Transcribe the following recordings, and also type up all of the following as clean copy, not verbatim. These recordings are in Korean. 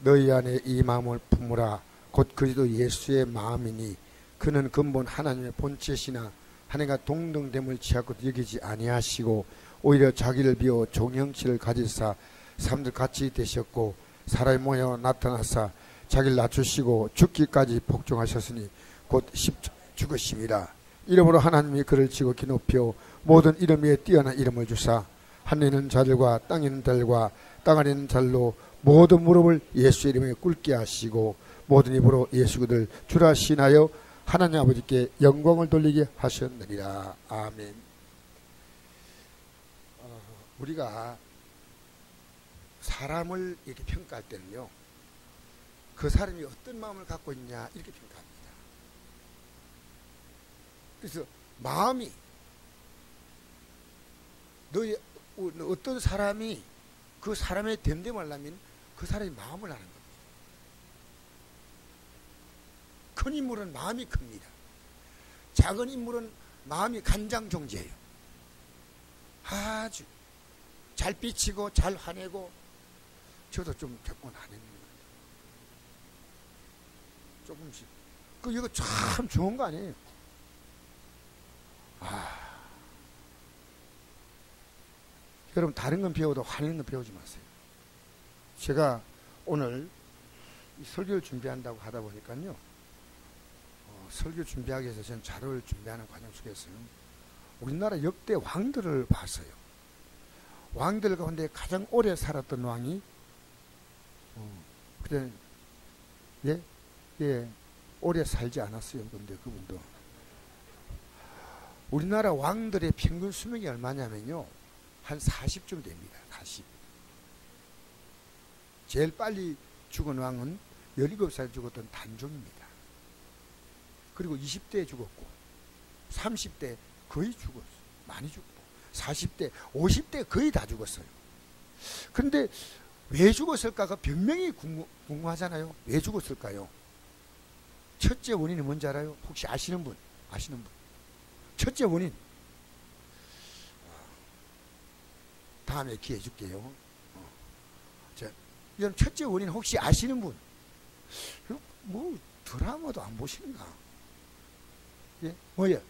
너희 안에 이 마음을 품으라. 곧 그리스도 예수의 마음이니 그는 근본 하나님의 본체시나 하나님과 동등됨을 취하고 여기지 아니하시고 오히려 자기를 비워 종형체를 가지사 사람들 같이 되셨고 사람의 모양으로 나타나사 자기를 낮추시고 죽기까지 복종하셨으니 곧 죽으심이라. 이름으로 하나님이 그를 지극히 높여 모든 이름 위에 뛰어난 이름을 주사 하늘에 있는 자들과 땅에 있는 자들과 땅 아래 있는 자들로 모든 무릎을 예수의 이름에 꿇게 하시고 모든 입으로 예수 그를 주라 신하여 하나님 아버지께 영광을 돌리게 하셨느니라. 아멘. 우리가 사람을 이렇게 평가할 때는요, 그 사람이 어떤 마음을 갖고 있냐 이렇게 평가합니다. 그래서 마음이 너희 어떤 사람이 그 사람의 됨됨하려면 그 사람의 마음을 아는 겁니다. 큰 인물은 마음이 큽니다. 작은 인물은 마음이 간장종지예요. 아주 잘 비치고 잘 화내고 저도 좀 겪고 나는 조금씩. 이거 참 좋은 거 아니에요? 여러분 다른 건 배워도 화내는 건 배우지 마세요. 제가 오늘 설교를 준비한다고 하다 보니까요, 설교 준비하기 위해서 저는 자료를 준비하는 과정 속에서요, 우리나라 역대 왕들을 봤어요. 왕들 가운데 가장 오래 살았던 왕이 그때 오래 살지 않았어요. 근데 그분도 우리나라 왕들의 평균 수명이 얼마냐면요, 한 40쯤 됩니다. 40. 제일 빨리 죽은 왕은 17살 죽었던 단종입니다. 그리고 20대에 죽었고 30대 거의 죽었어요. 많이 죽고 40대 50대 거의 다 죽었어요. 그런데 왜 죽었을까가 변명이 궁금하잖아요. 왜 죽었을까요? 첫째 원인이 뭔지 알아요? 혹시 아시는 분? 첫째 원인, 다음에 기회 줄게요. 여러분 첫째 원인 혹시 아시는 분? 뭐 드라마도 안 보시는가? 예? 뭐예요?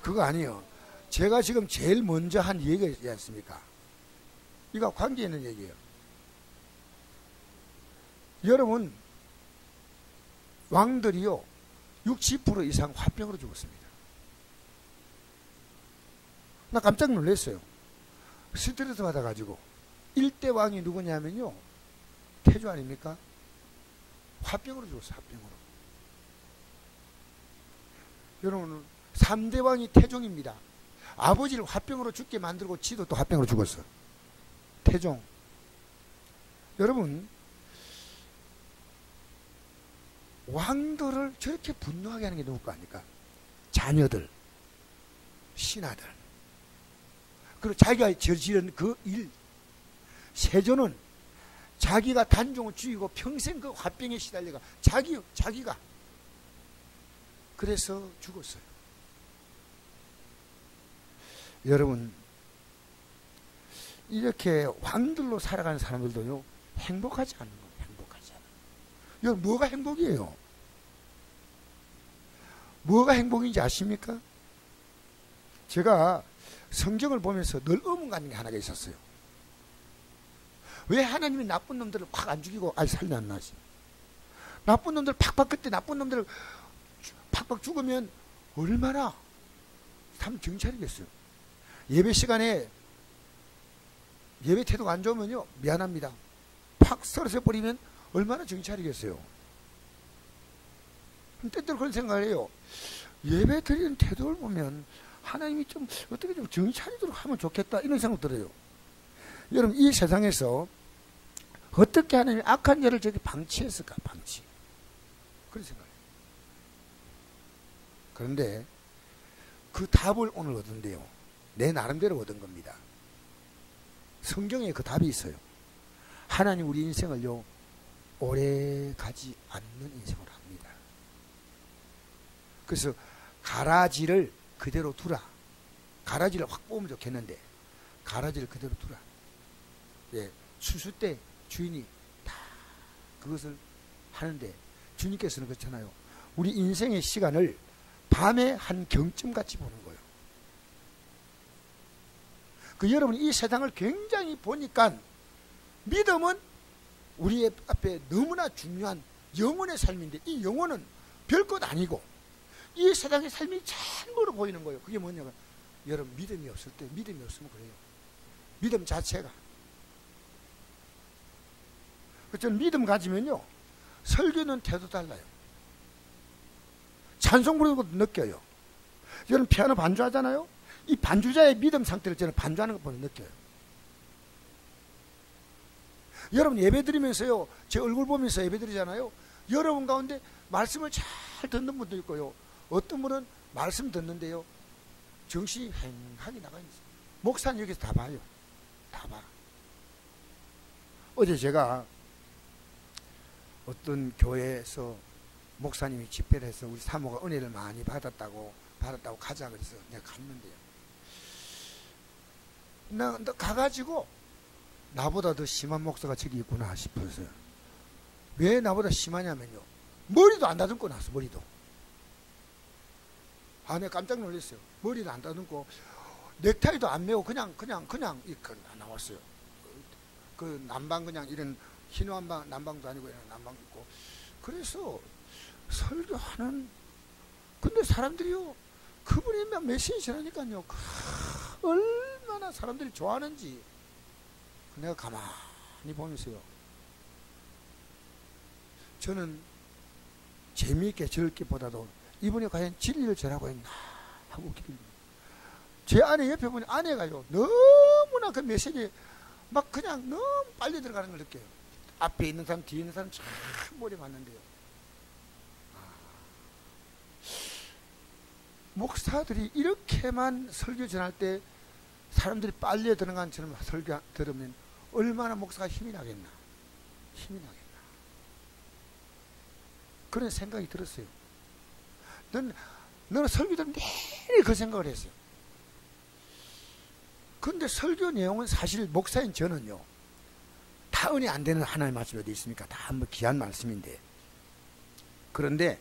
그거 아니에요. 제가 지금 제일 먼저 한 얘기가 있지 않습니까? 이거 관계 있는 얘기예요. 여러분, 왕들이요 60% 이상 화병으로 죽었습니다. 나 깜짝 놀랐어요. 스트레스 받아가지고. 1대 왕이 누구냐면요, 태조 아닙니까? 화병으로 죽었어요. 화병으로. 여러분, 3대 왕이 태종입니다. 아버지를 화병으로 죽게 만들고 지도 또 화병으로 죽었어요. 태종. 여러분, 왕들을 저렇게 분노하게 하는 게 누굴 거 아닙니까? 자녀들, 신하들. 그리고 자기가 저지른 그 일. 세조는 자기가 단종을 죽이고 평생 그 화병에 시달려가 자기가 그래서 죽었어요. 여러분, 이렇게 왕들로 살아가는 사람들도요 행복하지 않는 거예요. 행복하지 않아요. 여러분, 뭐가 행복이에요? 뭐가 행복인지 아십니까? 제가 성경을 보면서 늘 의문 가는 게 하나가 있었어요. 왜 하나님이 나쁜 놈들을 팍 안 죽이고 살리 안 나지? 나쁜 놈들 팍팍, 그때 나쁜 놈들 팍팍 죽으면 얼마나 참 정찰이겠어요. 예배 시간에 예배 태도가 안 좋으면요 미안합니다 팍 썰어서 버리면 얼마나 정찰이겠어요. 때때로 그런 생각을 해요. 예배 드리는 태도를 보면 하나님이 좀 어떻게 좀 정신 차리도록 하면 좋겠다 이런 생각 들어요. 여러분, 이 세상에서 어떻게 하나님이 악한 자를 저기 방치했을까? 방치. 그런 생각이에요. 그런데 그 답을 오늘 얻은데요, 내 나름대로 얻은 겁니다. 성경에 그 답이 있어요. 하나님 우리 인생을요 오래 가지 않는 인생을 합니다. 그래서 가라지를 그대로 두라. 가라지를 확 뽑으면 좋겠는데 가라지를 그대로 두라. 예, 추수 때 주인이 다 그것을 하는데 주님께서는 그렇잖아요. 우리 인생의 시간을 밤의 한 경점같이 보는 거예요. 그 여러분 이 세상을 굉장히 보니까 믿음은 우리 앞에 너무나 중요한 영혼의 삶인데 이 영혼은 별것 아니고 이 세상의 삶이 참으로 보이는 거예요. 그게 뭐냐면 여러분 믿음이 없을 때 믿음이 없으면 그래요. 믿음 자체가. 저는 믿음 가지면요 설교는 태도 달라요. 찬송 부르는 것도 느껴요. 저는 피아노 반주하잖아요. 이 반주자의 믿음 상태를 저는 반주하는 것 보면 느껴요. 여러분 예배 드리면서요 제 얼굴 보면서 예배 드리잖아요. 여러분 가운데 말씀을 잘 듣는 분도 있고요. 어떤 분은 말씀 듣는데요 정신이 휑하게 나가 있어요. 목사는 여기서 다 봐요. 다 봐. 어제 제가 어떤 교회에서 목사님이 집회를 해서 우리 사모가 은혜를 많이 받았다고 가자 그래서 내가 갔는데요. 나 가가지고 나보다 더 심한 목사가 저기 있구나 싶어서요. 왜 나보다 심하냐면요. 머리도 안 다듬고 나왔어. 머리도. 아, 내가 깜짝 놀랐어요. 머리도 안 다듬고 넥타이도 안 메고 그냥 이렇게 나왔어요. 그 남방 그냥 이런 흰 남방도 아니고 이런 남방 입고 그래서 설교하는 근데 사람들이요 그분이 메시지 전하니까요 얼마나 사람들이 좋아하는지 내가 가만히 보면서요 저는 재미있게 즐기기보다도 이분이 과연 진리를 전하고 있나 하고 제 아내 옆에 보니 아내가요 너무나 그 메시지 막 그냥 너무 빨리 들어가는 걸 느껴요. 앞에 있는 사람 뒤에 있는 사람 참 머리 맞는데요. 목사들이 이렇게만 설교 전할 때 사람들이 빨리 들어간 처럼 설교 들으면 얼마나 목사가 힘이 나겠나. 그런 생각이 들었어요. 너는 설교 들으면 내내 그 생각을 했어요. 근데 설교 내용은 사실 목사인 저는요 다 은혜 안 되는 하나님의 말씀이 어디 있습니까? 다 한번 귀한 말씀인데 그런데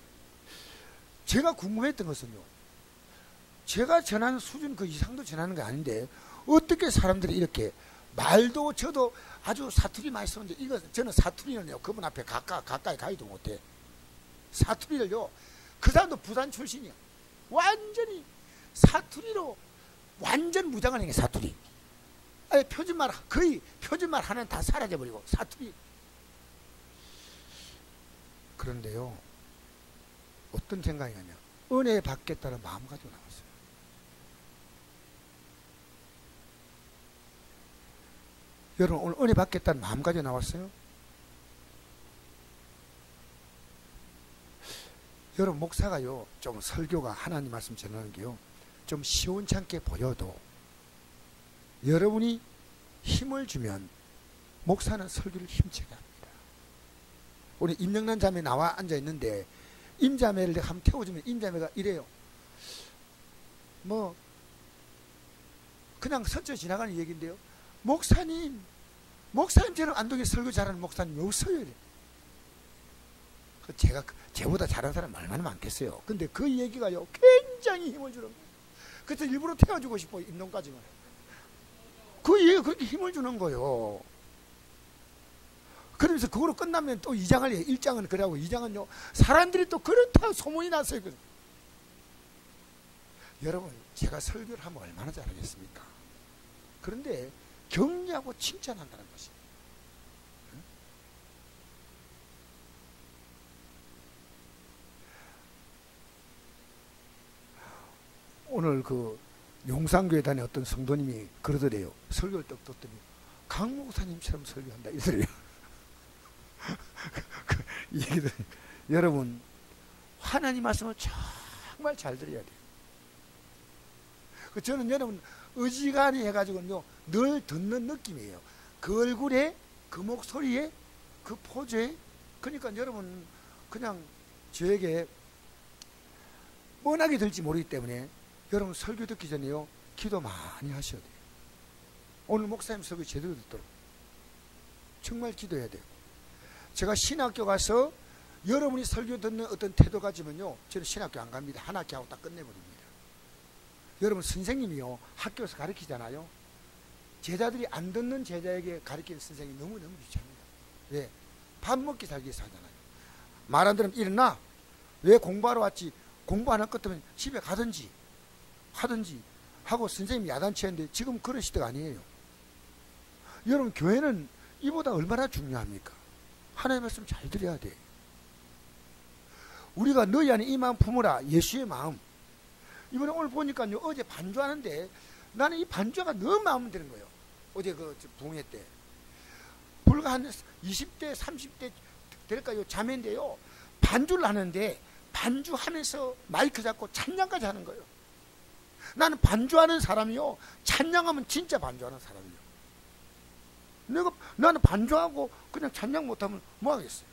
제가 궁금했던 것은요 제가 전하는 수준 그 이상도 전하는 게 아닌데 어떻게 사람들이 이렇게 말도 저도 아주 사투리 많이 쓰는데 이거 저는 사투리는요 그분 앞에 가까이 가기도 못해. 사투리를요 그 사람도 부산 출신이야. 완전히 사투리로 완전 무장을 해 사투리. 아니 표준말 거의 표준말 하나는 다 사라져버리고 사투리. 그런데요 어떤 생각이냐면 은혜 받겠다는 마음 가지고 나왔어요. 여러분 오늘 은혜 받겠다는 마음 가지고 나왔어요. 여러분 목사가요 좀 설교가 하나님 말씀 전하는 게요 좀 시원찮게 보여도 여러분이 힘을 주면 목사는 설교를 힘차게 합니다. 우리 임영란 자매 나와 앉아 있는데 임자매를 내가 한번 태워주면 임자매가 이래요. 뭐 그냥 스쳐 지나가는 얘기인데요. 목사님처럼 안동에 설교 잘하는 목사님이 없어요. 이래. 제가 제보다 잘하는 사람 얼마나 많겠어요. 근데 그 얘기가요 굉장히 힘을 주는 거예요. 그래서 일부러 태워주고 싶어요. 임동까지만. 그 얘기가 그렇게 힘을 주는 거예요. 그러면서 그거로 끝나면 또 2장을 해요. 1장은 그래하고 2장은요 사람들이 또 그렇다고 소문이 났어요. 여러분 제가 설교를 하면 얼마나 잘하겠습니까? 그런데 격려하고 칭찬한다는 것입니다. 오늘 그 용산교회 다니는 어떤 성도님이 그러더래요. 설교를 떡 듣더니 강 목사님처럼 설교한다 이러더래요. 이 얘기들 여러분 하나님 말씀을 정말 잘 들어야 돼요. 저는 여러분 의지간히 해가지고요 늘 듣는 느낌이에요. 그 얼굴에 그 목소리에 그 포즈에 그러니까 여러분 그냥 저에게 뻔하게 들지 모르기 때문에 여러분 설교 듣기 전에요 기도 많이 하셔야 돼요. 오늘 목사님 설교 제대로 듣도록 정말 기도해야 돼요. 제가 신학교 가서 여러분이 설교 듣는 어떤 태도 가지면요, 저는 신학교 안 갑니다. 한 학기 하고 딱 끝내버립니다. 여러분, 선생님이요, 학교에서 가르치잖아요. 제자들이 안 듣는 제자에게 가르치는 선생님이 너무너무 귀찮습니다. 왜? 밥 먹기 살기 위해서 하잖아요. 말 안 들으면 일어나. 왜 공부하러 왔지? 공부 안 할 것 같으면 집에 가든지 하든지 하고 선생님이 야단치는데 지금 그런 시대가 아니에요. 여러분, 교회는 이보다 얼마나 중요합니까? 하나님의 말씀 잘 들어야 돼. 우리가 너희 안에 이 마음 품으라. 예수의 마음. 이번에 오늘 보니까요, 어제 반주하는데 나는 이 반주가 너무 마음에 드는 거예요. 어제 그 동해 때 불과 한 20대 30대 될까요? 자매인데요, 반주를 하는데 반주하면서 마이크 잡고 찬양까지 하는 거예요. 나는 반주하는 사람이요, 찬양하면 진짜 반주하는 사람이에요. 나는 반주하고 그냥 찬양 못하면 뭐 하겠어요.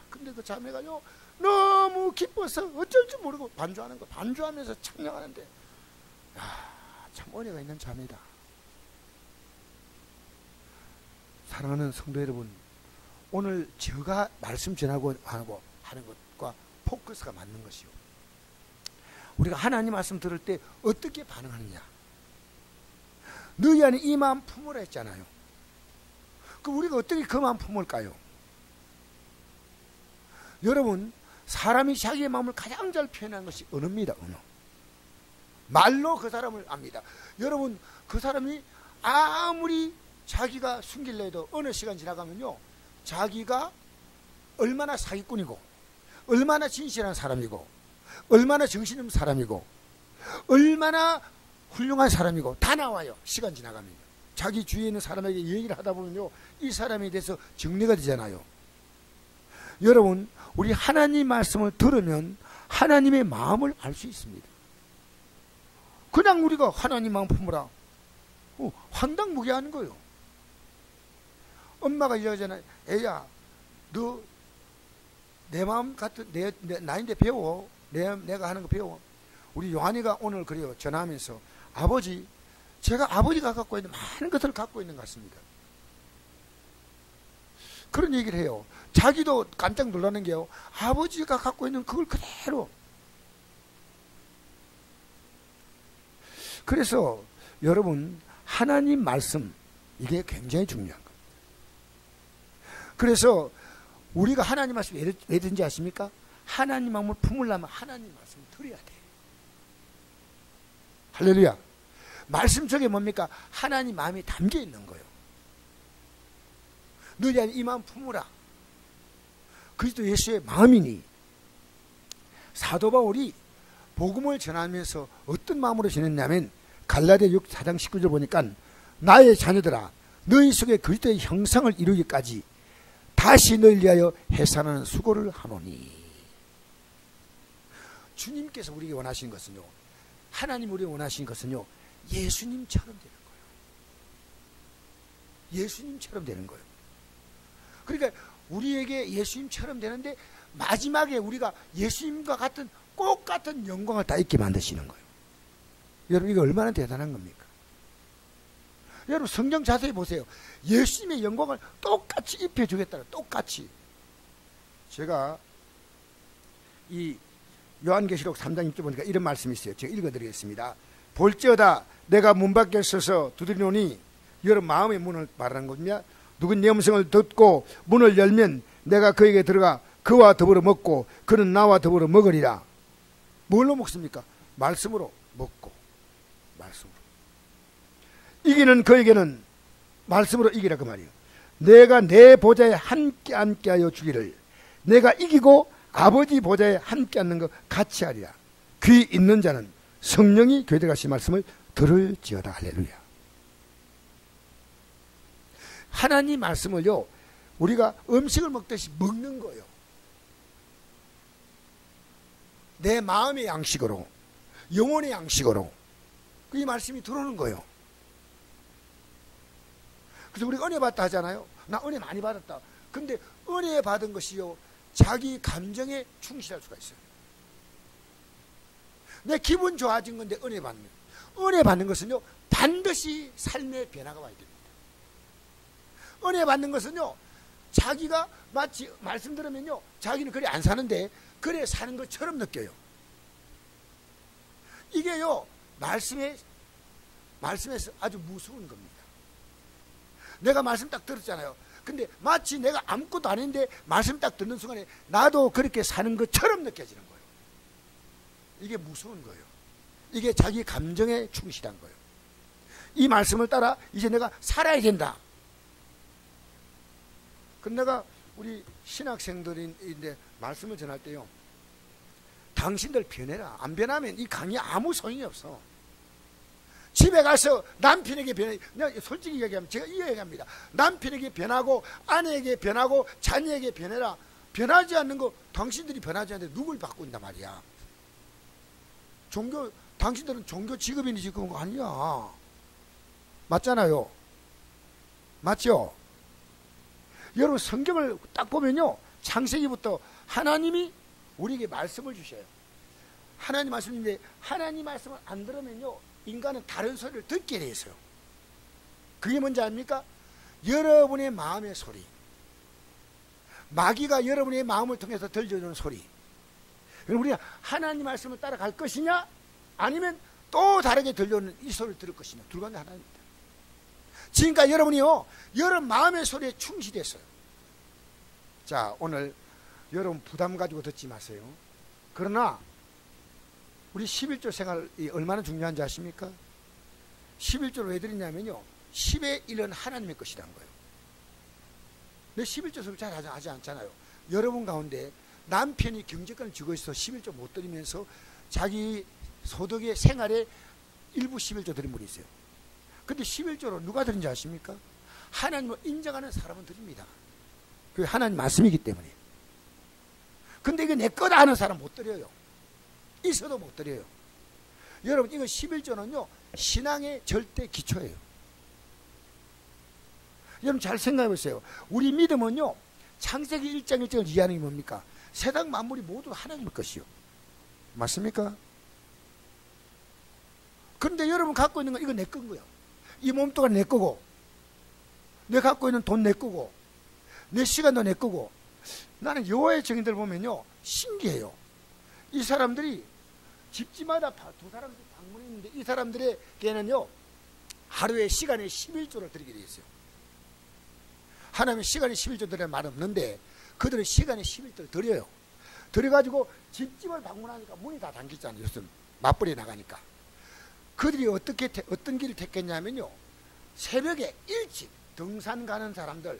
근데 그 자매가요, 너무 기뻐서 어쩔 줄 모르고 반주하는 거, 반주하면서 찬양하는데, 참 은혜가 있는 자매다. 사랑하는 성도 여러분, 오늘 제가 말씀 전하고 하는 것과 포커스가 맞는 것이요. 우리가 하나님 말씀 들을 때 어떻게 반응하느냐. 너희 안에 이 마음 품으라 했잖아요. 그럼 우리가 어떻게 그 마음 품을까요? 여러분, 사람이 자기의 마음을 가장 잘 표현하는 것이 언어입니다. 언어. 말로 그 사람을 압니다. 여러분, 그 사람이 아무리 자기가 숨길려 해도 어느 시간 지나가면요, 자기가 얼마나 사기꾼이고 얼마나 진실한 사람이고 얼마나 정신없는 사람이고 얼마나 훌륭한 사람이고 다 나와요. 시간 지나가면 자기 주위에 있는 사람에게 얘기를 하다 보면요, 이 사람에 대해서 정리가 되잖아요. 여러분, 우리 하나님 말씀을 들으면 하나님의 마음을 알 수 있습니다. 그냥 우리가 하나님 마음 품으라, 황당무계하는 거예요. 엄마가 이러잖아요. 애야, 너 내 마음 같은 나인데 배워. 내가 하는 거 배워. 우리 요한이가 오늘 그래요, 전화하면서 아버지, 제가 아버지가 갖고 있는 많은 것들을 갖고 있는 것 같습니다. 그런 얘기를 해요. 자기도 깜짝 놀라는 게요, 아버지가 갖고 있는 그걸 그대로. 그래서 여러분, 하나님 말씀, 이게 굉장히 중요한 거예요. 그래서 우리가 하나님 말씀 왜 듣는지 아십니까? 하나님 마음을 품으려면 하나님 말씀을 들어야 돼. 할렐루야. 말씀 속에 뭡니까? 하나님 마음이 담겨 있는 거예요. 너희 안에 이 마음 품으라. 그리스도 예수의 마음이니. 사도 바울이 복음을 전하면서 어떤 마음으로 전했냐면, 갈라디아 4장 19절 보니까, 나의 자녀들아, 너희 속에 그리스도의 형상을 이루기까지 다시 너희를 위하여 해산하는 수고를 하노니. 주님께서 우리에게 원하시는 것은요, 하나님 우리에게 원하시는 것은요, 예수님처럼 되는 거예요. 예수님처럼 되는 거예요. 그러니까 우리에게 예수님처럼 되는데 마지막에 우리가 예수님과 같은 꼭 같은 영광을 다 있게 만드시는 거예요. 여러분, 이거 얼마나 대단한 겁니까? 여러분, 성경 자세히 보세요. 예수님의 영광을 똑같이 입혀주겠다. 똑같이. 제가 이 요한계시록 3장 6절 보니까 이런 말씀이 있어요. 제가 읽어드리겠습니다. 볼지어다 내가 문 밖에 서서 두드리노니, 여러분 마음의 문을 말하는 겁니다. 누군 내 음성을 듣고 문을 열면 내가 그에게 들어가 그와 더불어 먹고 그는 나와 더불어 먹으리라. 뭘로 먹습니까? 말씀으로 먹고. 말씀으로. 이기는 그에게는, 말씀으로 이기라 그 말이에요, 내가 내 보좌에 함께 하여 주기를, 내가 이기고 아버지 보좌에 함께 앉는 것 같이 하리라. 귀 있는 자는 성령이 교회에 가신 말씀을 들을지어다. 할렐루야. 하나님 말씀을요, 우리가 음식을 먹듯이 먹는 거예요. 내 마음의 양식으로, 영혼의 양식으로 이 말씀이 들어오는 거예요. 그래서 우리가 은혜 받다 하잖아요. 나 은혜 많이 받았다. 근데 은혜 받은 것이요, 자기 감정에 충실할 수가 있어요. 내 기분 좋아진 건데 은혜 받는 것은요, 반드시 삶의 변화가 와야 됩니다. 은혜 받는 것은요, 자기가 마치 말씀 들으면요, 자기는 그래 안 사는데 그래 사는 것처럼 느껴요. 이게요, 말씀에서 아주 무서운 겁니다. 내가 말씀 딱 들었잖아요. 근데 마치 내가 아무것도 아닌데 말씀 딱 듣는 순간에 나도 그렇게 사는 것처럼 느껴지는 거예요. 이게 무서운 거예요. 이게 자기 감정에 충실한 거예요. 이 말씀을 따라 이제 내가 살아야 된다. 근데 내가 우리 신학생들인데 말씀을 전할 때요, 당신들 변해라. 안 변하면 이 강의 아무 소용이 없어. 집에 가서 남편에게 변해. 내가 솔직히 얘기하면 제가 이 얘기합니다. 남편에게 변하고 아내에게 변하고 자녀에게 변해라. 변하지 않는 거 당신들이 변하지 않는데 누굴 바꾼단 말이야. 당신들은 종교 직업인이지 그런 거 아니야. 맞잖아요. 맞죠? 여러분 성경을 딱 보면요, 창세기부터 하나님이 우리에게 말씀을 주셔요. 하나님 말씀인데 하나님 말씀을 안 들으면요, 인간은 다른 소리를 듣게 돼 있어요. 그게 뭔지 압니까? 여러분의 마음의 소리, 마귀가 여러분의 마음을 통해서 들려주는 소리. 그럼 우리가 하나님 말씀을 따라갈 것이냐, 아니면 또 다르게 들려오는 이 소리를 들을 것이냐, 둘 가운데 하나입니다. 지금까지 여러분이요, 여러분 마음의 소리에 충실했어요. 자, 오늘 여러분 부담 가지고 듣지 마세요. 그러나 우리 11조 생활이 얼마나 중요한지 아십니까? 11조를 왜 드리냐면요, 10의 1은 하나님의 것이라는 거예요. 내 11조 소리 잘 하지 않잖아요. 여러분 가운데 남편이 경제권을 쥐고 있어서 11조 못 드리면서 자기 소득의 생활에 일부 11조 드린 분이 있어요. 근데 11조로 누가 드린지 아십니까? 하나님을 인정하는 사람은 드립니다. 그게 하나님 말씀이기 때문에. 근데 이거 내 거다 하는 사람 못 드려요. 있어도 못 드려요. 여러분, 이거 11조는요, 신앙의 절대 기초예요. 여러분 잘 생각해 보세요. 우리 믿음은요, 창세기 1장 1절을 이해하는 게 뭡니까? 세상 만물이 모두 하나님의 것이요. 맞습니까? 그런데 여러분 갖고 있는 건 이거 내 건 거야. 이 몸뚱아리 내 거고, 내가 갖고 있는 돈 내 거고, 내 시간도 내 거고. 나는 여호와의 증인들 보면요, 신기해요. 이 사람들이 집집마다 두 사람들 방문이 있는데, 이 사람들에게는요, 하루에 시간에 11조를 드리게 되어 있어요. 하나님의 시간에 11조 드리는 말 없는데 그들은 시간에 11조를 드려요. 드려가지고 집집을 방문하니까 문이 다 잠겼잖아요. 요즘 맞벌이 나가니까. 그들이 어떤 길을 택했냐면요, 새벽에 일찍 등산 가는 사람들,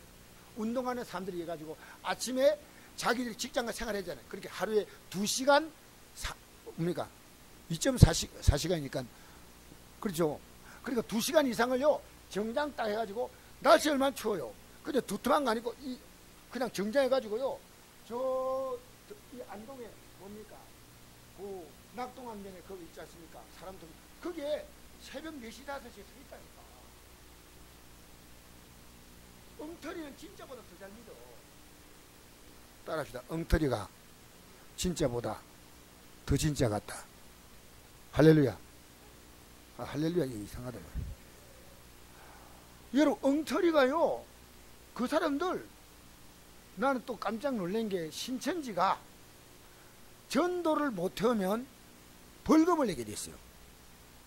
운동하는 사람들이 해가지고 아침에 자기들이 직장과 생활하잖아요. 그렇게 하루에 2시간, 뭡니까? 2.4시간이니까. 그렇죠. 그러니까 2시간 이상을요, 정장 딱 해가지고, 날씨 얼마나 추워요. 근데 두툼한 거 아니고, 그냥 정장해가지고요, 이 안동에 뭡니까? 그 낙동안면에 거기 있지 않습니까? 사람들, 그게 새벽 4시, 5시에 서 있다니까. 엉터리는 진짜보다 더 잘 믿어. 따라합시다. 엉터리가 진짜보다 더 진짜 같다. 할렐루야. 할렐루야. 이게 이상하다. 여러분, 엉터리가요, 그 사람들, 나는 또 깜짝 놀란 게, 신천지가 전도를 못 해오면 벌금을 내게 됐어요.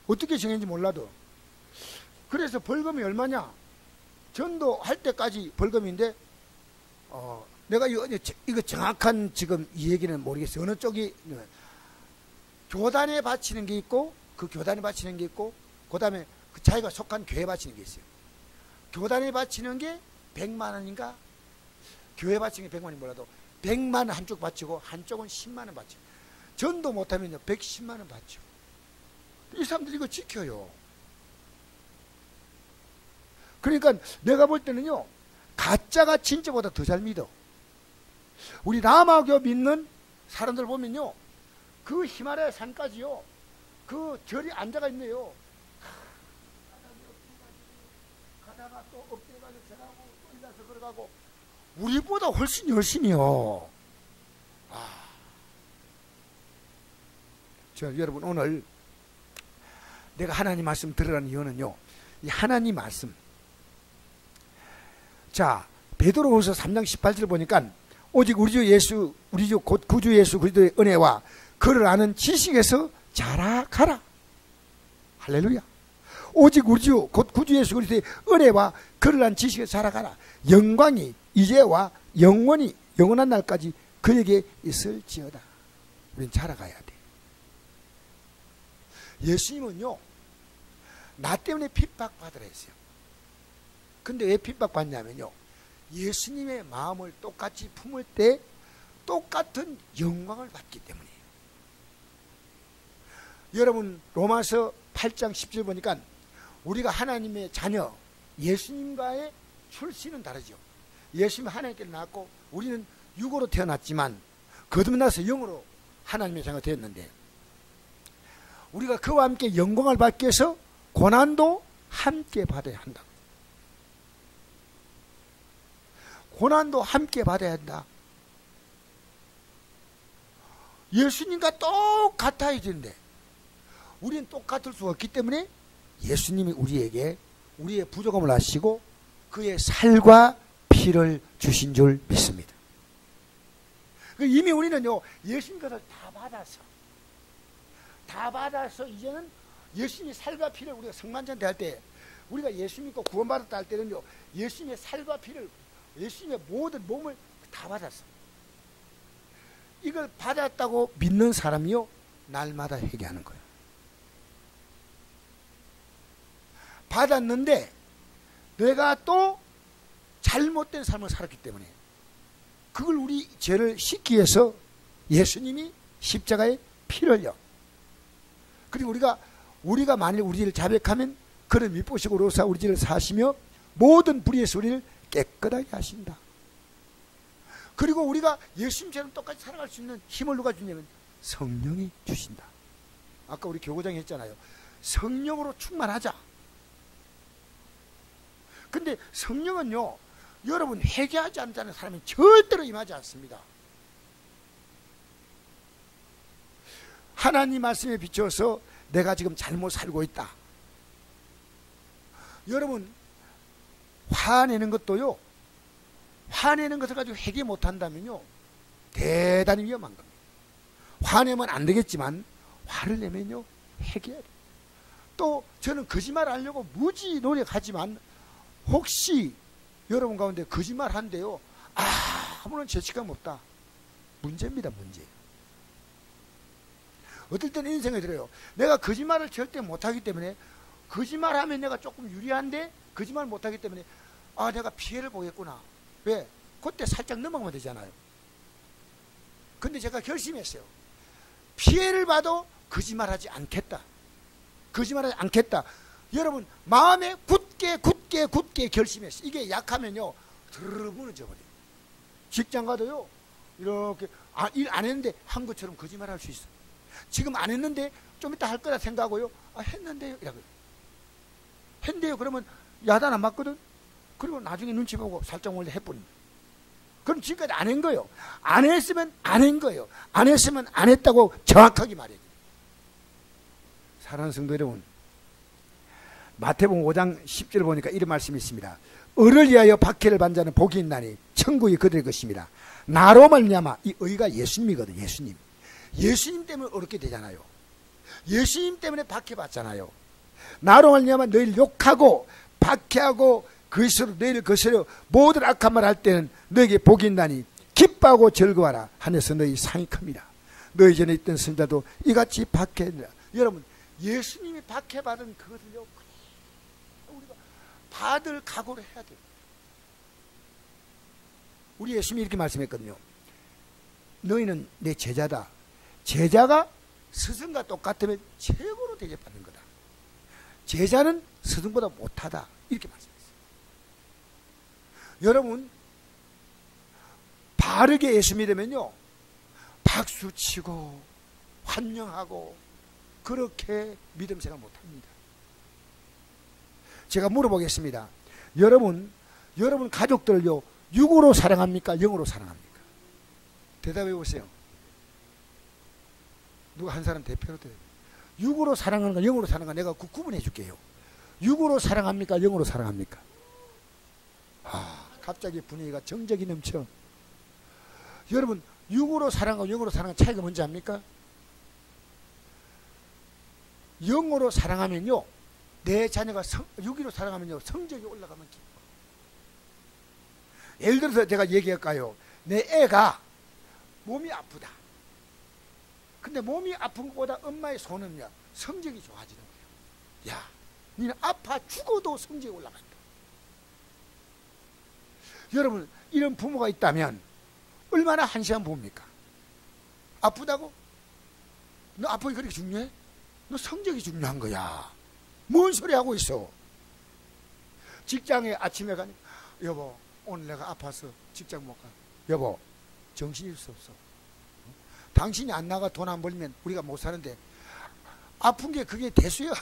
어떻게 정했는지 몰라도. 그래서 벌금이 얼마냐? 전도할 때까지 벌금인데, 내가 이거 정확한 지금 이 얘기는 모르겠어요. 어느 쪽이, 교단에 바치는 게 있고, 그 교단에 바치는 게 있고, 그 다음에 그 자기가 속한 교회에 바치는 게 있어요. 교단에 바치는 게 100만 원인가? 교회 바치는 게 100만 원이 몰라도 100만 원 한쪽 바치고 한쪽은 10만 원 바치고, 전도 못하면요 110만 원 바치고. 이 사람들이 이거 지켜요. 그러니까 내가 볼 때는요, 가짜가 진짜보다 더 잘 믿어. 우리 남아교 믿는 사람들 보면요, 그 히말라야 산까지요, 그 절이 앉아가 있네요. 가다가 또 엎드려가지고 절하고 또 일어나서 걸어가고, 우리보다 훨씬 열심히요. 여러분, 오늘 내가 하나님 말씀 들으라는 이유는요, 이 하나님 말씀, 자, 베드로후서 3장 18절 보니까 오직 우리 주 예수, 우리 주 곧 구주 예수 그리스도의 은혜와 그를 아는 지식에서 자라가라. 할렐루야. 오직 우리 주 곧 구주 예수 그리스도의 은혜와 그를 아는 지식에서 자라가라. 영광이 이제와 영원히 영원한 날까지 그에게 있을지어다. 우린 자라가야 돼. 예수님은요, 나 때문에 핍박받으라 했어요. 근데 왜 핍박받냐면요, 예수님의 마음을 똑같이 품을 때 똑같은 영광을 받기 때문이에요. 여러분, 로마서 8장 10절 보니까 우리가 하나님의 자녀, 예수님과의 출신은 다르죠. 예수님은 하나님께서 낳았고 우리는 육으로 태어났지만 거듭나서 영으로 하나님의 자녀가 되었는데, 우리가 그와 함께 영광을 받기 위해서 고난도 함께 받아야 한다. 고난도 함께 받아야 한다. 예수님과 똑같아야 되는데 우리는 똑같을 수 없기 때문에 예수님이 우리에게 우리의 부족함을 아시고 그의 살과 피를 주신 줄 믿습니다. 이미 우리는요, 예수님 것을 다 받아서 이제는 예수님의 살과 피를 우리가 성만찬 대할 때, 우리가 예수 믿고 구원받았다 할 때는요, 예수님의 살과 피를, 예수님의 모든 몸을 다 받았어. 이걸 받았다고 믿는 사람이요, 날마다 회개하는 거예요. 받았는데 내가 또 잘못된 삶을 살았기 때문에 그걸 우리 죄를 씻기 위해서 예수님이 십자가에 피를 흘려. 그리고 우리가 만일 우리를 자백하면 그를 미쁘시고로사 우리 죄를 사시며 모든 불의에서 우리를 깨끗하게 하신다. 그리고 우리가 예수님처럼 똑같이 살아갈 수 있는 힘을 누가 주냐면 성령이 주신다. 아까 우리 교구장에 했잖아요. 성령으로 충만하자. 근데 성령은요, 여러분 회개하지 않는 사람은 절대로 임하지 않습니다. 하나님 말씀에 비춰서 내가 지금 잘못 살고 있다. 여러분, 화내는 것도요, 화내는 것을 가지고 회개 못한다면요, 대단히 위험한 겁니다. 화내면 안 되겠지만 화를 내면요, 회개해야 돼요. 또 저는 거짓말 하려고 무지 노력하지만 혹시 여러분 가운데 거짓말 한대요, 아무런 죄책감 없다. 문제입니다. 문제. 어떨 때는 이런 생각이 들어요. 내가 거짓말을 절대 못하기 때문에, 거짓말하면 내가 조금 유리한데 거짓말 못하기 때문에 내가 피해를 보겠구나. 왜? 그때 살짝 넘어가면 되잖아요. 근데 제가 결심했어요. 피해를 봐도 거짓말하지 않겠다. 거짓말하지 않겠다. 여러분, 마음에 굳게 결심했어요. 이게 약하면요, 드르르 무너져 버려요. 직장 가도요, 이렇게 일 안 했는데 한 것처럼 거짓말할 수 있어. 지금 안 했는데 좀 이따 할 거라 생각하고요, 했는데요, 이라고요. 했는데요, 그러면 야단 안 맞거든. 그리고 나중에 눈치 보고 살짝 원래 해버립니다. 그럼 지금까지 안 한 거예요. 안 했으면 안 한 거예요. 안 했으면 안 했다고 정확하게 말해야 돼요. 사랑하는 성도 여러분, 마태복음 5장 10절 보니까 이런 말씀이 있습니다. 의를 위하여 박해를 받는 자는 복이 있나니 천국이 그들의 것입니다. 나로 말미암아, 이 의가 예수님이거든. 예수님 때문에 어렵게 되잖아요. 예수님 때문에 박해받잖아요. 나로 말미암아 너희를 욕하고 박해하고 그리스도로 너희를 거스려 모든 악한 말 할 때는 너에게 복이 있나니 기뻐하고 즐거워하라. 하늘에서 너희 상이 큽니다. 너희 전에 있던 선자도 이같이 박해하니라. 여러분, 예수님이 박해받은 그것을요, 우리가 받을 각오를 해야 돼요. 우리 예수님이 이렇게 말씀했거든요. 너희는 내 제자다. 제자가 스승과 똑같으면 최고로 대접받는 거다. 제자는 스승보다 못하다. 이렇게 말씀했어요. 여러분, 바르게 예수 믿으면요, 박수치고 환영하고 그렇게 믿음 생활 못합니다. 제가 물어보겠습니다. 여러분 가족들을요, 육으로 사랑합니까? 영으로 사랑합니까? 대답해 보세요. 누가 한 사람 대표로 돼요. 육으로 사랑하는 거, 영으로 사랑하는 거 내가 구분해 줄게요. 육으로 사랑합니까? 영으로 사랑합니까? 갑자기 분위기가 정적이 넘쳐. 여러분, 육으로 사랑하고 영으로 사랑하는 차이가 뭔지 압니까? 영으로 사랑하면요, 내 자녀가 육으로 사랑하면요, 성적이 올라가면 기뻐. 예를 들어서 제가 얘기할까요? 내 애가 몸이 아프다. 근데 몸이 아픈 것보다 엄마의 손은요, 성적이 좋아지는 거예요. 야, 니는 아파 죽어도 성적이 올라간다. 여러분, 이런 부모가 있다면 얼마나 한심한 부모입니까? 아프다고? 너 아프기 그렇게 중요해? 너 성적이 중요한 거야. 뭔 소리 하고 있어? 직장에 아침에 가니, 여보, 오늘 내가 아파서 직장 못 가. 여보, 정신일 수 없어. 당신이 안 나가 돈 안 벌면 우리가 못 사는데, 아픈 게 그게 대수야.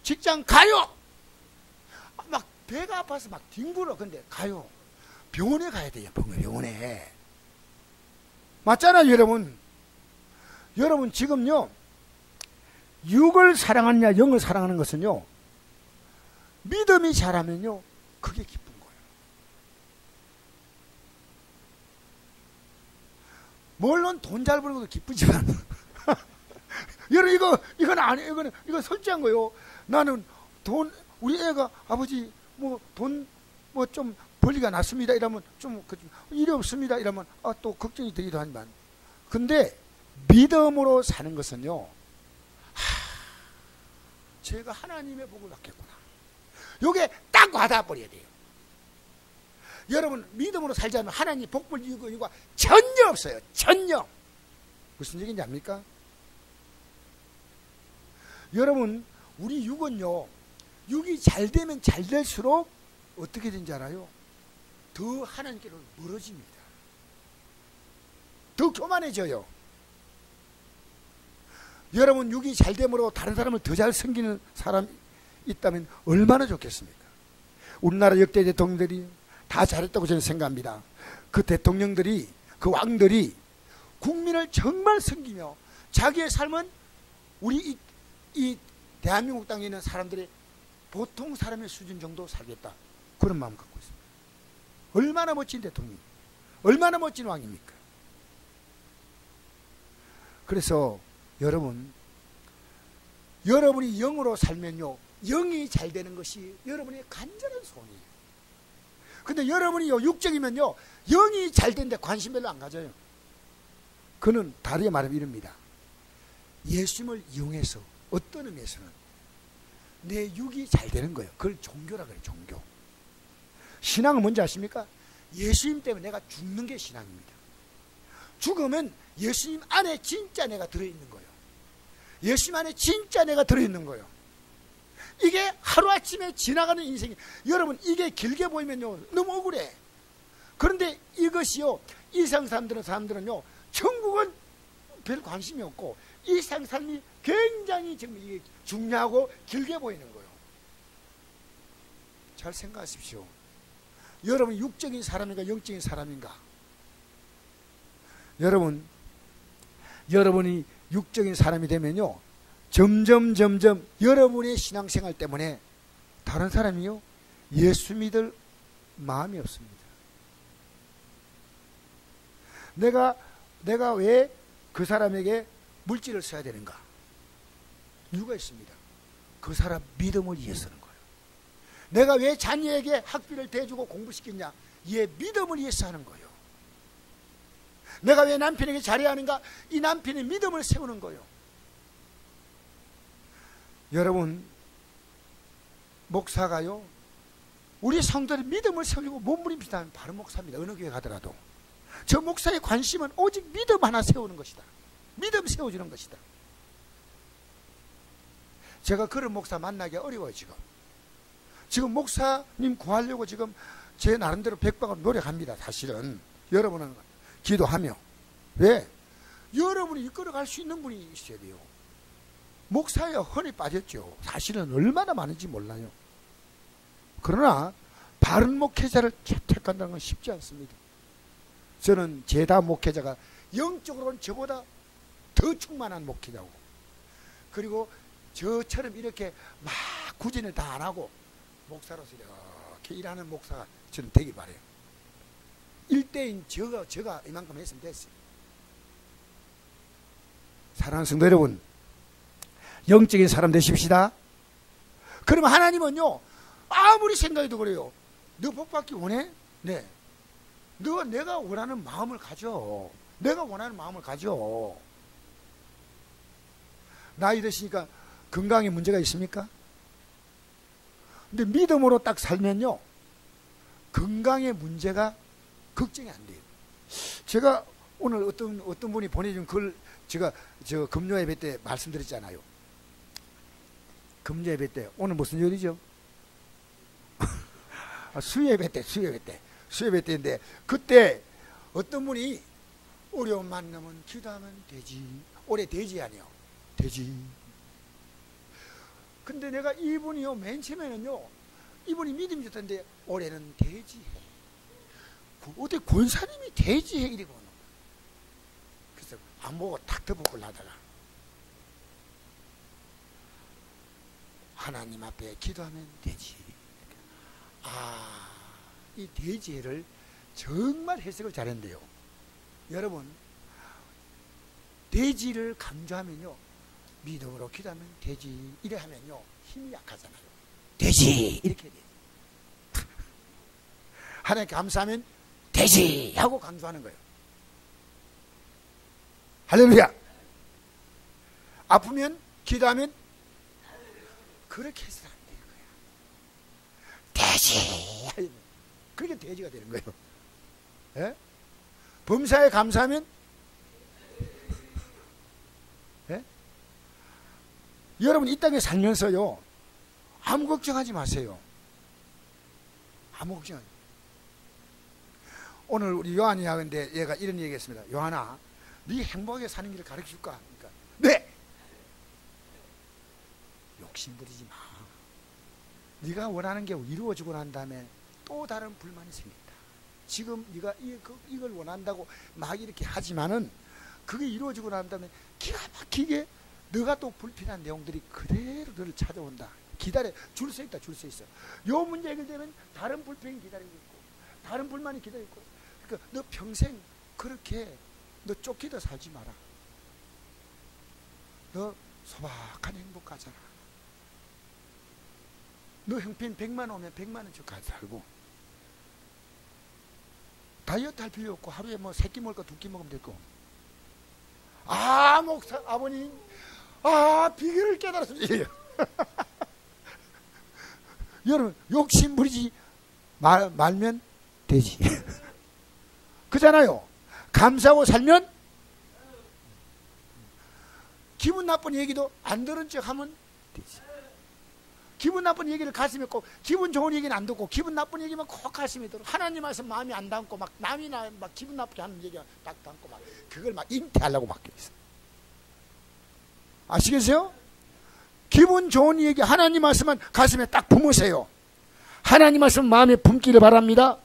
직장 가요. 막 배가 아파서 막 뒹굴어. 근데 가요. 병원에 가야 돼요. 병원에. 맞잖아요, 여러분. 여러분, 지금요, 육을 사랑하느냐 영을 사랑하는 것은요, 믿음이 자라면요, 그게 기쁜 거예요. 물론 돈 잘 버는 것도 기쁘지만 여러분, 이건 아니, 이건 설치한 거예요. 나는 돈, 우리 애가 아버지 뭐 돈 뭐 좀 벌리가 났습니다 이러면 좀 일이 없습니다 이러면 또 걱정이 되기도 하지만, 근데 믿음으로 사는 것은요, 제가 하나님의 복을 받겠구나, 요게 딱 와닿아버려야 돼요. 여러분, 믿음으로 살자면 하나님 복을 이유가 전혀 없어요. 전혀. 무슨 얘기인지 압니까? 여러분, 우리 육은요, 육이 잘 되면 잘 될수록 어떻게 된지 알아요? 더 하나님께로 멀어집니다. 더 교만해져요. 여러분, 육이 잘 됨으로 다른 사람을 더 잘 섬기는 사람이 있다면 얼마나 좋겠습니까? 우리나라 역대 대통령들이 다 잘했다고 저는 생각합니다. 그 대통령들이, 그 왕들이 국민을 정말 섬기며 자기의 삶은 우리 이 대한민국 땅에 있는 사람들의 보통 사람의 수준 정도 살겠다, 그런 마음 갖고 있습니다. 얼마나 멋진 대통령, 얼마나 멋진 왕입니까? 그래서 여러분이 영으로 살면요, 영이 잘 되는 것이 여러분의 간절한 소원이에요. 근데 여러분이요, 육적이면요, 영이 잘 되는데 관심 별로 안 가져요. 그는 다르게 말하면 이럽니다. 예수님을 이용해서 어떤 의미에서는 내 육이 잘 되는 거예요. 그걸 종교라 그래요. 종교. 신앙은 뭔지 아십니까? 예수님 때문에 내가 죽는 게 신앙입니다. 죽으면 예수님 안에 진짜 내가 들어있는 거예요. 예수님 안에 진짜 내가 들어있는 거예요. 이게 하루아침에 지나가는 인생이, 여러분, 이게 길게 보이면요, 너무 억울해. 그런데 이것이요, 이상 사람들은요, 천국은 별 관심이 없고 이 세상 삶이 굉장히 지금 이게 중요하고 길게 보이는 거예요. 잘 생각하십시오. 여러분, 육적인 사람인가 영적인 사람인가? 여러분이 육적인 사람이 되면요, 점점 여러분의 신앙생활 때문에 다른 사람이요, 예수 믿을 마음이 없습니다. 내가 왜 그 사람에게 물질을 써야 되는가? 이유가 있습니다. 그 사람 믿음을 위해서는 거예요. 내가 왜 자녀에게 학비를 대주고 공부시켰냐? 얘 믿음을 위해서 하는 거예요. 내가 왜 남편에게 잘해야 하는가? 이 남편의 믿음을 세우는 거예요. 여러분, 목사가요, 우리 성도들의 믿음을 세우려고 몸부림치다면 바로 목사입니다. 어느 교회 가더라도. 저 목사의 관심은 오직 믿음 하나 세우는 것이다. 믿음 세워주는 것이다. 제가 그런 목사 만나기 어려워요. 지금 목사님 구하려고 지금 제 나름대로 백박으로 노력합니다. 사실은 여러분은 기도하며. 왜? 여러분이 이끌어갈 수 있는 분이 있어야 돼요. 목사에 헌이 빠졌죠. 사실은 얼마나 많은지 몰라요. 그러나 바른 목회자를 채택한다는 건 쉽지 않습니다. 저는 제다 목회자가 영적으로는 저보다 더 충만한 목회자고, 그리고 저처럼 이렇게 막 구진을 다 안 하고 목사로서 이렇게 일하는 목사가 저는 되길 바래요. 1대인 제가 이만큼 했으면 됐어요. 사랑하는 성도 여러분, 영적인 사람 되십시다. 그러면 하나님은요, 아무리 생각해도 그래요. 너 복받기 원해? 네. 너 내가 원하는 마음을 가져. 내가 원하는 마음을 가져. 나이 드시니까 건강에 문제가 있습니까? 근데 믿음으로 딱 살면요, 건강에 문제가 걱정이 안 돼요. 제가 오늘 어떤 분이 보내준 글, 제가 저 금요 예배 때 말씀드렸잖아요. 금요 예배 때 오늘 무슨 요일이죠? 수요 예배 때인데 그때 어떤 분이 어려운 만나면 기도하면 되지. 올해 되지 아니요? 되지. 근데 내가 이분이요, 맨 처음에는요, 이분이 믿음이 좋던데 올해는 되지. 어떻게 권사님이 되지 해 이러고. 그래서 안 보고 탁 덮어보려 하다가 하나님 앞에 기도하면 되지. 이 되지를 정말 해석을 잘했는데요. 여러분, 되지를 강조하면요, 믿음으로 기도하면 되지 이래 하면요, 힘이 약하잖아요. 되지 이렇게 되지. 하나님께 감사하면 되지 하고 강조하는 거예요. 할렐루야. 아프면 기도하면 그렇게 해서는 안 되는 거야. 되지. 그게 돼지가 되는 거예요. 예? 범사에 감사하면, 예? 여러분 이 땅에 살면서요, 아무 걱정하지 마세요. 아무 걱정하지. 오늘 우리 요한이 하는데 얘가 이런 얘기했습니다. 요한아, 네 행복하게 사는 길을 가르쳐 줄까? 그러니까 네. 욕심 부리지 마. 네가 원하는 게 이루어지고 난 다음에 또 다른 불만이 생긴다. 지금 네가 이걸 원한다고 막 이렇게 하지만은 그게 이루어지고 난 다음에 기가 막히게 너가 또 불필요한 내용들이 그대로 너를 찾아온다. 기다려. 줄 서 있다. 줄 서 있어. 요 문제 해결되면 다른 불평이 기다리고 있고 다른 불만이 기다리고 있고. 그러니까 너 평생 그렇게 너 쫓기다 살지 마라. 너 소박한 행복 가져라. 너 형편 100만 오면 100만 원씩 살고 다이어트 할 필요 없고 하루에 뭐 3끼 먹을 거 2끼 먹으면 되고. 목사 아버님, 비결을 깨달았어요. 여러분 욕심 부리지 말면 되지. 그잖아요. 감사하고 살면, 기분 나쁜 얘기도 안 들은 척 하면 되지. 기분 나쁜 얘기를 가슴에 꼭, 기분 좋은 얘기는 안 듣고 기분 나쁜 얘기만 꼭 가슴에 들어. 하나님 말씀 마음이 안 담고 막 남이나 막 기분 나쁘게 하는 얘기가 딱 담고 막 그걸 막 잉태하려고 막 있어. 아시겠어요? 기분 좋은 얘기, 하나님 말씀만 가슴에 딱 품으세요. 하나님 말씀 마음에 품기를 바랍니다.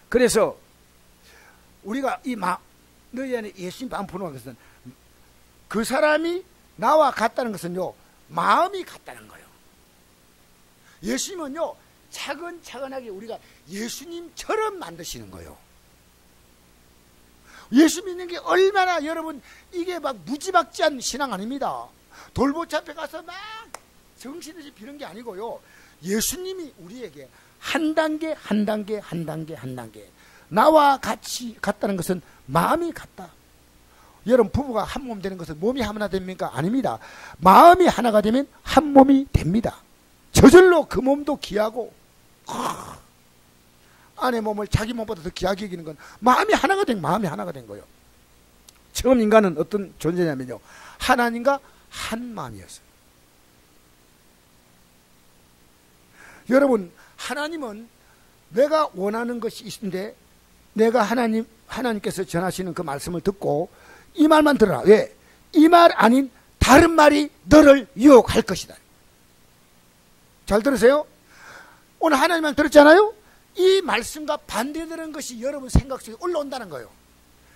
그래서 우리가 너희 안에 예수님 마음 품는 것은, 그 사람이 나와 같다는 것은요, 마음이 같다는 거예요. 예수님은요, 차근차근하게 우리가 예수님처럼 만드시는 거예요. 예수 믿는 게 얼마나, 여러분, 이게 막 무지막지한 신앙 아닙니다. 돌보치 앞에 가서 막 정신없이 비는 게 아니고요, 예수님이 우리에게 한 단계 한 단계 한 단계 한 단계 나와 같이 같다는 것은 마음이 같다. 여러분, 부부가 한 몸 되는 것은 몸이 하나 됩니까? 아닙니다. 마음이 하나가 되면 한 몸이 됩니다. 저절로 그 몸도 귀하고, 아내 몸을 자기 몸보다 더 귀하게 여기는 건 마음이 하나가 된 거예요. 처음 인간은 어떤 존재냐면요, 하나님과 한 마음이었어요. 여러분, 하나님은 내가 원하는 것이 있는데, 내가 하나님께서 전하시는 그 말씀을 듣고 이 말만 들어라. 왜? 이 말 아닌 다른 말이 너를 유혹할 것이다. 잘 들으세요? 오늘 하나님만 들었잖아요? 이 말씀과 반대되는 것이 여러분 생각 속에 올라온다는 거예요.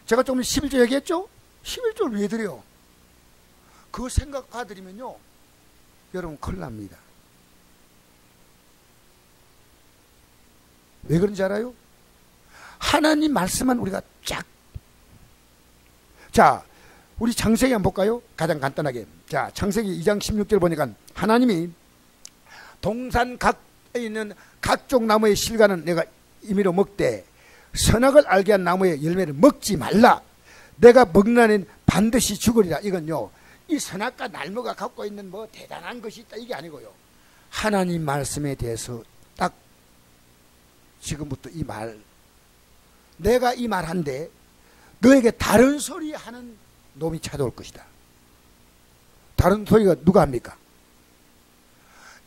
제가 조금 11절 얘기했죠? 11절 왜 드려요? 그 생각 받으리면요, 여러분 큰일 납니다. 왜 그런지 알아요? 하나님 말씀만 우리가 쫙. 자, 우리 창세기 한번 볼까요? 가장 간단하게. 자, 창세기 2장 16절 보니까 하나님이 동산 각에 있는 각종 나무의 실과는 내가 임의로 먹되 선악을 알게 한 나무의 열매를 먹지 말라. 내가 먹는 날엔 반드시 죽으리라. 이건요, 이 선악과 날무가 갖고 있는 뭐 대단한 것이 있다 이게 아니고요, 하나님 말씀에 대해서 딱 지금부터 이 말, 내가 이 말한데 너에게 다른 소리 하는 놈이 찾아올 것이다. 다른 소리가 누가 합니까?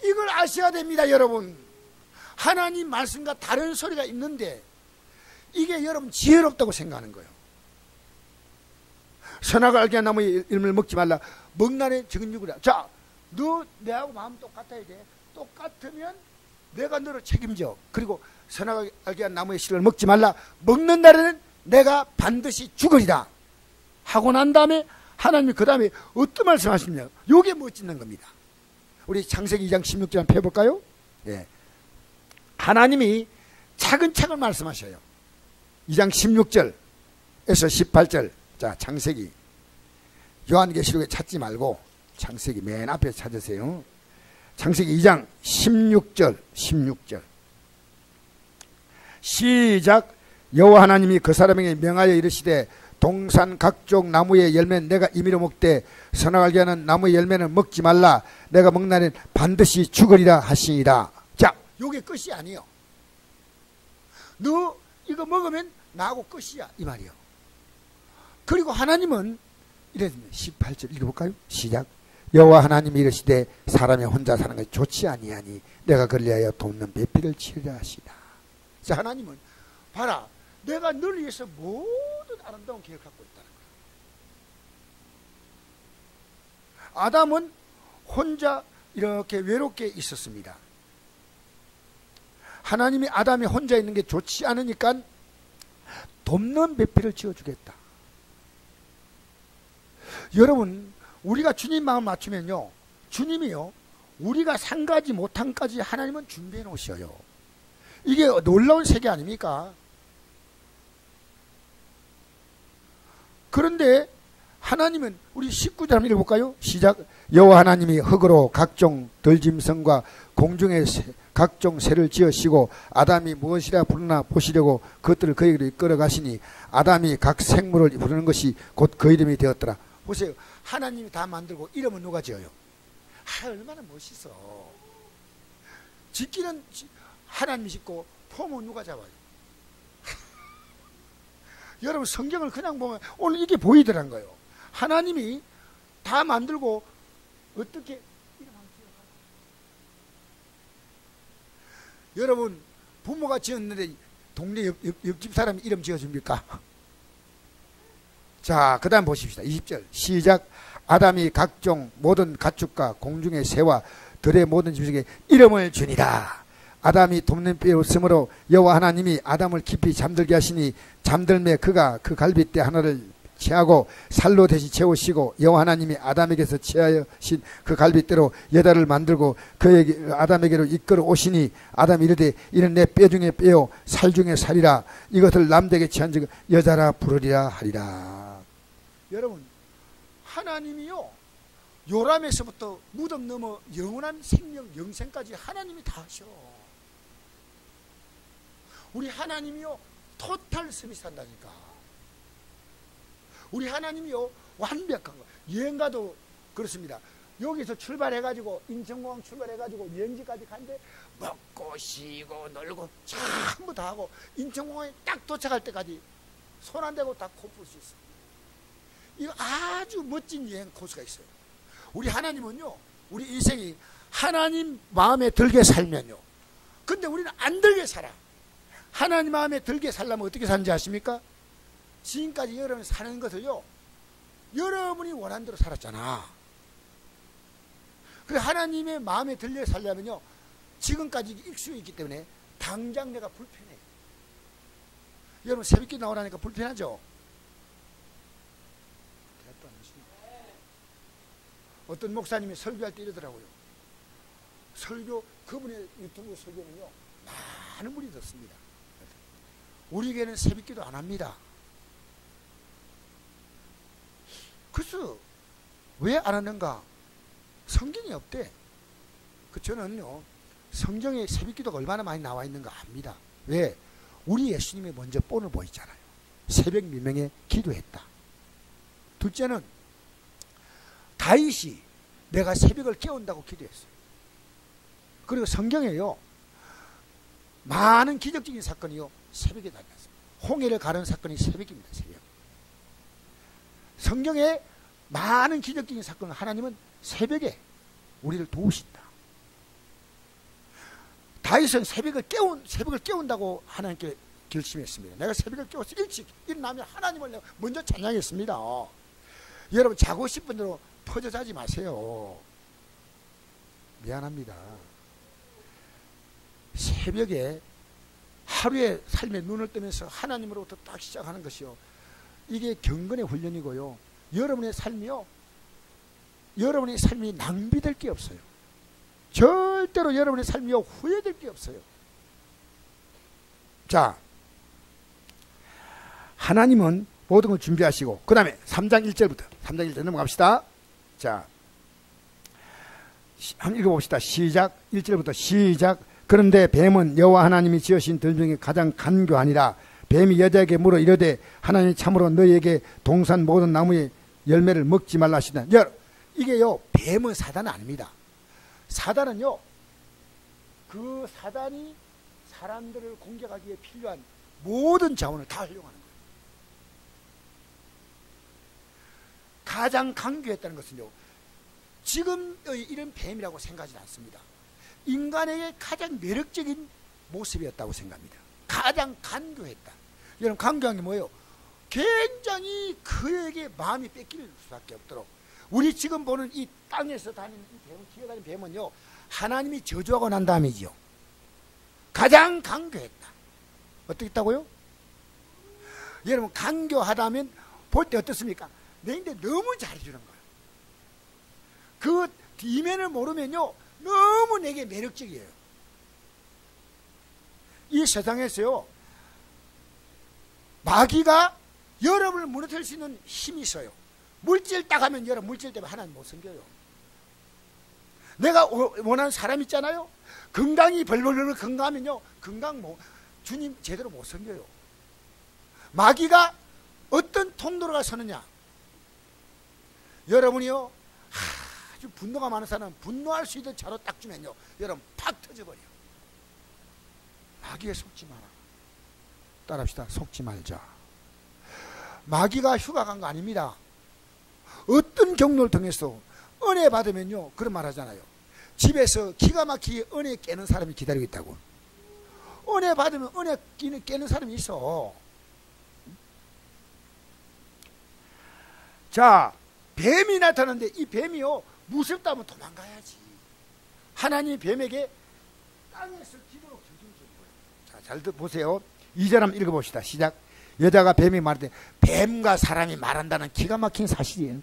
이걸 아셔야 됩니다. 여러분, 하나님 말씀과 다른 소리가 있는데 이게 여러분 지혜롭다고 생각하는 거예요. 선악을 알게 한 나무의 열매를 먹지 말라. 먹는 날에 적은 죽으라. 자, 너 내하고 마음 똑같아야 돼. 똑같으면 내가 너를 책임져. 그리고 선악을 알게 한 나무의 실을 먹지 말라. 먹는 날에는 내가 반드시 죽으리라 하고 난 다음에 하나님이 그 다음에 어떤 말씀하시냐, 요게 멋짓는 겁니다. 우리 창세기 2장 16절 한번 펴볼까요? 예. 하나님이 차근차근 말씀하셔요. 2장 16절에서 18절. 자, 창세기, 요한계시록에 찾지 말고 창세기 맨 앞에 찾으세요. 창세기 2장 16절 시작. 여호와 하나님이 그 사람에게 명하여 이르시되 동산 각종 나무의 열매는 내가 임의로 먹되 선악 알게 하는 나무의 열매는 먹지 말라. 내가 먹는 날엔 반드시 죽으리라 하시니라. 자, 요게 끝이 아니요. 너 이거 먹으면 나하고 끝이야 이 말이요. 그리고 하나님은 이랬습니다. 18절 읽어볼까요? 시작. 여호와 하나님이 이르시되 사람이 혼자 사는 것이 좋지 아니하니 내가 그를 위하여 돕는 배필을 치르라 하시다. 자, 하나님은 봐라, 내가 널 위해서 모든 아름다운 계획을 갖고 있다는 거야. 아담은 혼자 이렇게 외롭게 있었습니다. 하나님이 아담이 혼자 있는 게 좋지 않으니까 돕는 배필을 지어주겠다. 여러분, 우리가 주님 마음 맞추면요, 주님이요, 우리가 상가지 못한 까지 하나님은 준비해 놓으셔요. 이게 놀라운 세계 아닙니까? 그런데 하나님은, 우리 19절 한번 읽어볼까요? 시작. 여호와 하나님이 흙으로 각종 들짐승과 공중의 각종 새를 지으시고 아담이 무엇이라 부르나 보시려고 그것들을 그에게로 이끌어 가시니 아담이 각 생물을 부르는 것이 곧 그 이름이 되었더라. 보세요. 하나님이 다 만들고 이름은 누가 지어요? 얼마나 멋있어. 짓기는 하나님이 짓고 폼은 누가 잡아요? 여러분, 성경을 그냥 보면 오늘 이게 보이더란 거예요. 하나님이 다 만들고 어떻게 이름 한번 지어요? 여러분, 부모가 지었는데 동네 옆집 사람이 이름 지어줍니까? 자, 그 다음 보십시다. 20절 시작. 아담이 각종 모든 가축과 공중의 새와 들의 모든 짐승에게 이름을 주니라. 아담이 돕는 뼈였으므로 여호와 하나님이 아담을 깊이 잠들게 하시니 잠들매 그가 그 갈빗대 하나를 취하고 살로 대신 채우시고 여호와 하나님이 아담에게서 취하신 그 갈빗대로 여자를 만들고 그에게 아담에게로 이끌어 오시니 아담이 이르되 이는 내 뼈 중에 뼈요 살 중에 살이라. 이것을 남에게 취한 즉 여자라 부르리라 하리라. 여러분, 하나님이요, 요람에서부터 무덤 넘어 영원한 생명 영생까지 하나님이 다 하셔. 우리 하나님이요, 토탈 서비스 한다니까. 우리 하나님이요, 완벽한 거. 여행가도 그렇습니다. 여기서 출발해가지고 인천공항 출발해가지고 여행지까지 가는데 먹고 쉬고 놀고 전부 다 하고 인천공항에 딱 도착할 때까지 손 안 대고 다 코 풀 수 있어. 이거 아주 멋진 여행 코스가 있어요. 우리 하나님은요, 우리 인생이 하나님 마음에 들게 살면요, 근데 우리는 안 들게 살아. 하나님 마음에 들게 살려면 어떻게 사는지 아십니까? 지금까지 여러분이 사는 것을요, 여러분이 원하는 대로 살았잖아. 그래서 하나님의 마음에 들게 살려면요, 지금까지 익숙해 있기 때문에 당장 내가 불편해. 여러분, 새벽에 나오라니까 불편하죠? 어떤 목사님이 설교할 때 이러더라고요. 설교, 그분의 유튜브 설교는요, 많은 분이 듣습니다. 우리 교회는 새벽기도 안 합니다. 그래서 왜 안 하는가? 성경이 없대. 저는요, 성경에 새벽기도가 얼마나 많이 나와 있는가 압니다. 왜? 우리 예수님이 먼저 본을 보였잖아요. 새벽 미명에 기도했다. 둘째는 다윗이 내가 새벽을 깨운다고 기도했어요. 그리고 성경에요, 많은 기적적인 사건이요, 새벽에 나타났습니다. 홍해를 가른 사건이 새벽입니다. 새벽. 성경에 많은 기적적인 사건을 하나님은 새벽에 우리를 도우신다. 다윗은 새벽을 깨운다고 하나님께 결심했습니다. 내가 새벽을 깨워서 일찍 일어나면 하나님을 내가 먼저 찬양했습니다. 여러분, 자고 싶은 대로 퍼져 자지 마세요. 미안합니다. 새벽에 하루의 삶에 눈을 뜨면서 하나님으로부터 딱 시작하는 것이요, 이게 경건의 훈련이고요, 여러분의 삶이 낭비될 게 없어요. 절대로 여러분의 삶이 후회될 게 없어요. 자, 하나님은 모든 걸 준비하시고, 그 다음에 3장 1절 넘어갑시다. 자, 한번 읽어봅시다. 시작. 1절부터 시작. 그런데 뱀은 여호와 하나님이 지으신 들 중에 가장 간교하니라. 뱀이 여자에게 물어 이르되 하나님이 참으로 너희에게 동산 모든 나무의 열매를 먹지 말라 하시다. 이게요, 뱀은 사단은 아닙니다. 사단은요, 그 사단이 사람들을 공격하기 위해 필요한 모든 자원을 다 활용하는 거예요. 가장 간교했다는 것은요, 지금의 이런 뱀이라고 생각하지 않습니다. 인간에게 가장 매력적인 모습이었다고 생각합니다. 가장 간교했다. 여러분, 간교한 게 뭐예요? 굉장히 그에게 마음이 뺏길 수밖에 없도록. 우리 지금 보는 이 땅에서 다니는 이 뱀, 기어다니는 뱀은요, 하나님이 저주하고 난 다음이지요. 가장 간교했다. 어떻게 했다고요? 여러분, 간교하다면 볼 때 어떻습니까? 내인데 너무 잘해주는 거예요. 그 이면을 모르면요, 너무 내게 매력적이에요. 이 세상에서요, 마귀가 여러분을 무너뜨릴 수 있는 힘이 있어요. 물질 딱 하면 여러분, 물질 때문에 하나님 못 섬겨요. 내가 원하는 사람 있잖아요. 건강이 벌벌벌 건강하면요, 주님 제대로 못 섬겨요. 마귀가 어떤 통로가 서느냐? 여러분이요, 아주 분노가 많은 사람은 분노할 수 있는 자로 딱 주면요, 여러분 팍 터져버려. 마귀에 속지 마라. 따라합시다. 속지 말자. 마귀가 휴가 간 거 아닙니다. 어떤 경로를 통해서 은혜 받으면요, 그런 말 하잖아요. 집에서 기가 막히게 은혜 깨는 사람이 기다리고 있다고. 은혜 받으면 은혜 깨는 사람이 있어. 자, 뱀이 나타났는데 이 뱀이요, 무섭다면 도망가야지. 하나님이 뱀에게 땅에서 기도로 교정해 준 거예요. 자, 잘 보세요. 2절 한번 읽어봅시다. 시작. 여자가 뱀이 말할 때, 뱀과 사람이 말한다는 기가 막힌 사실이에요.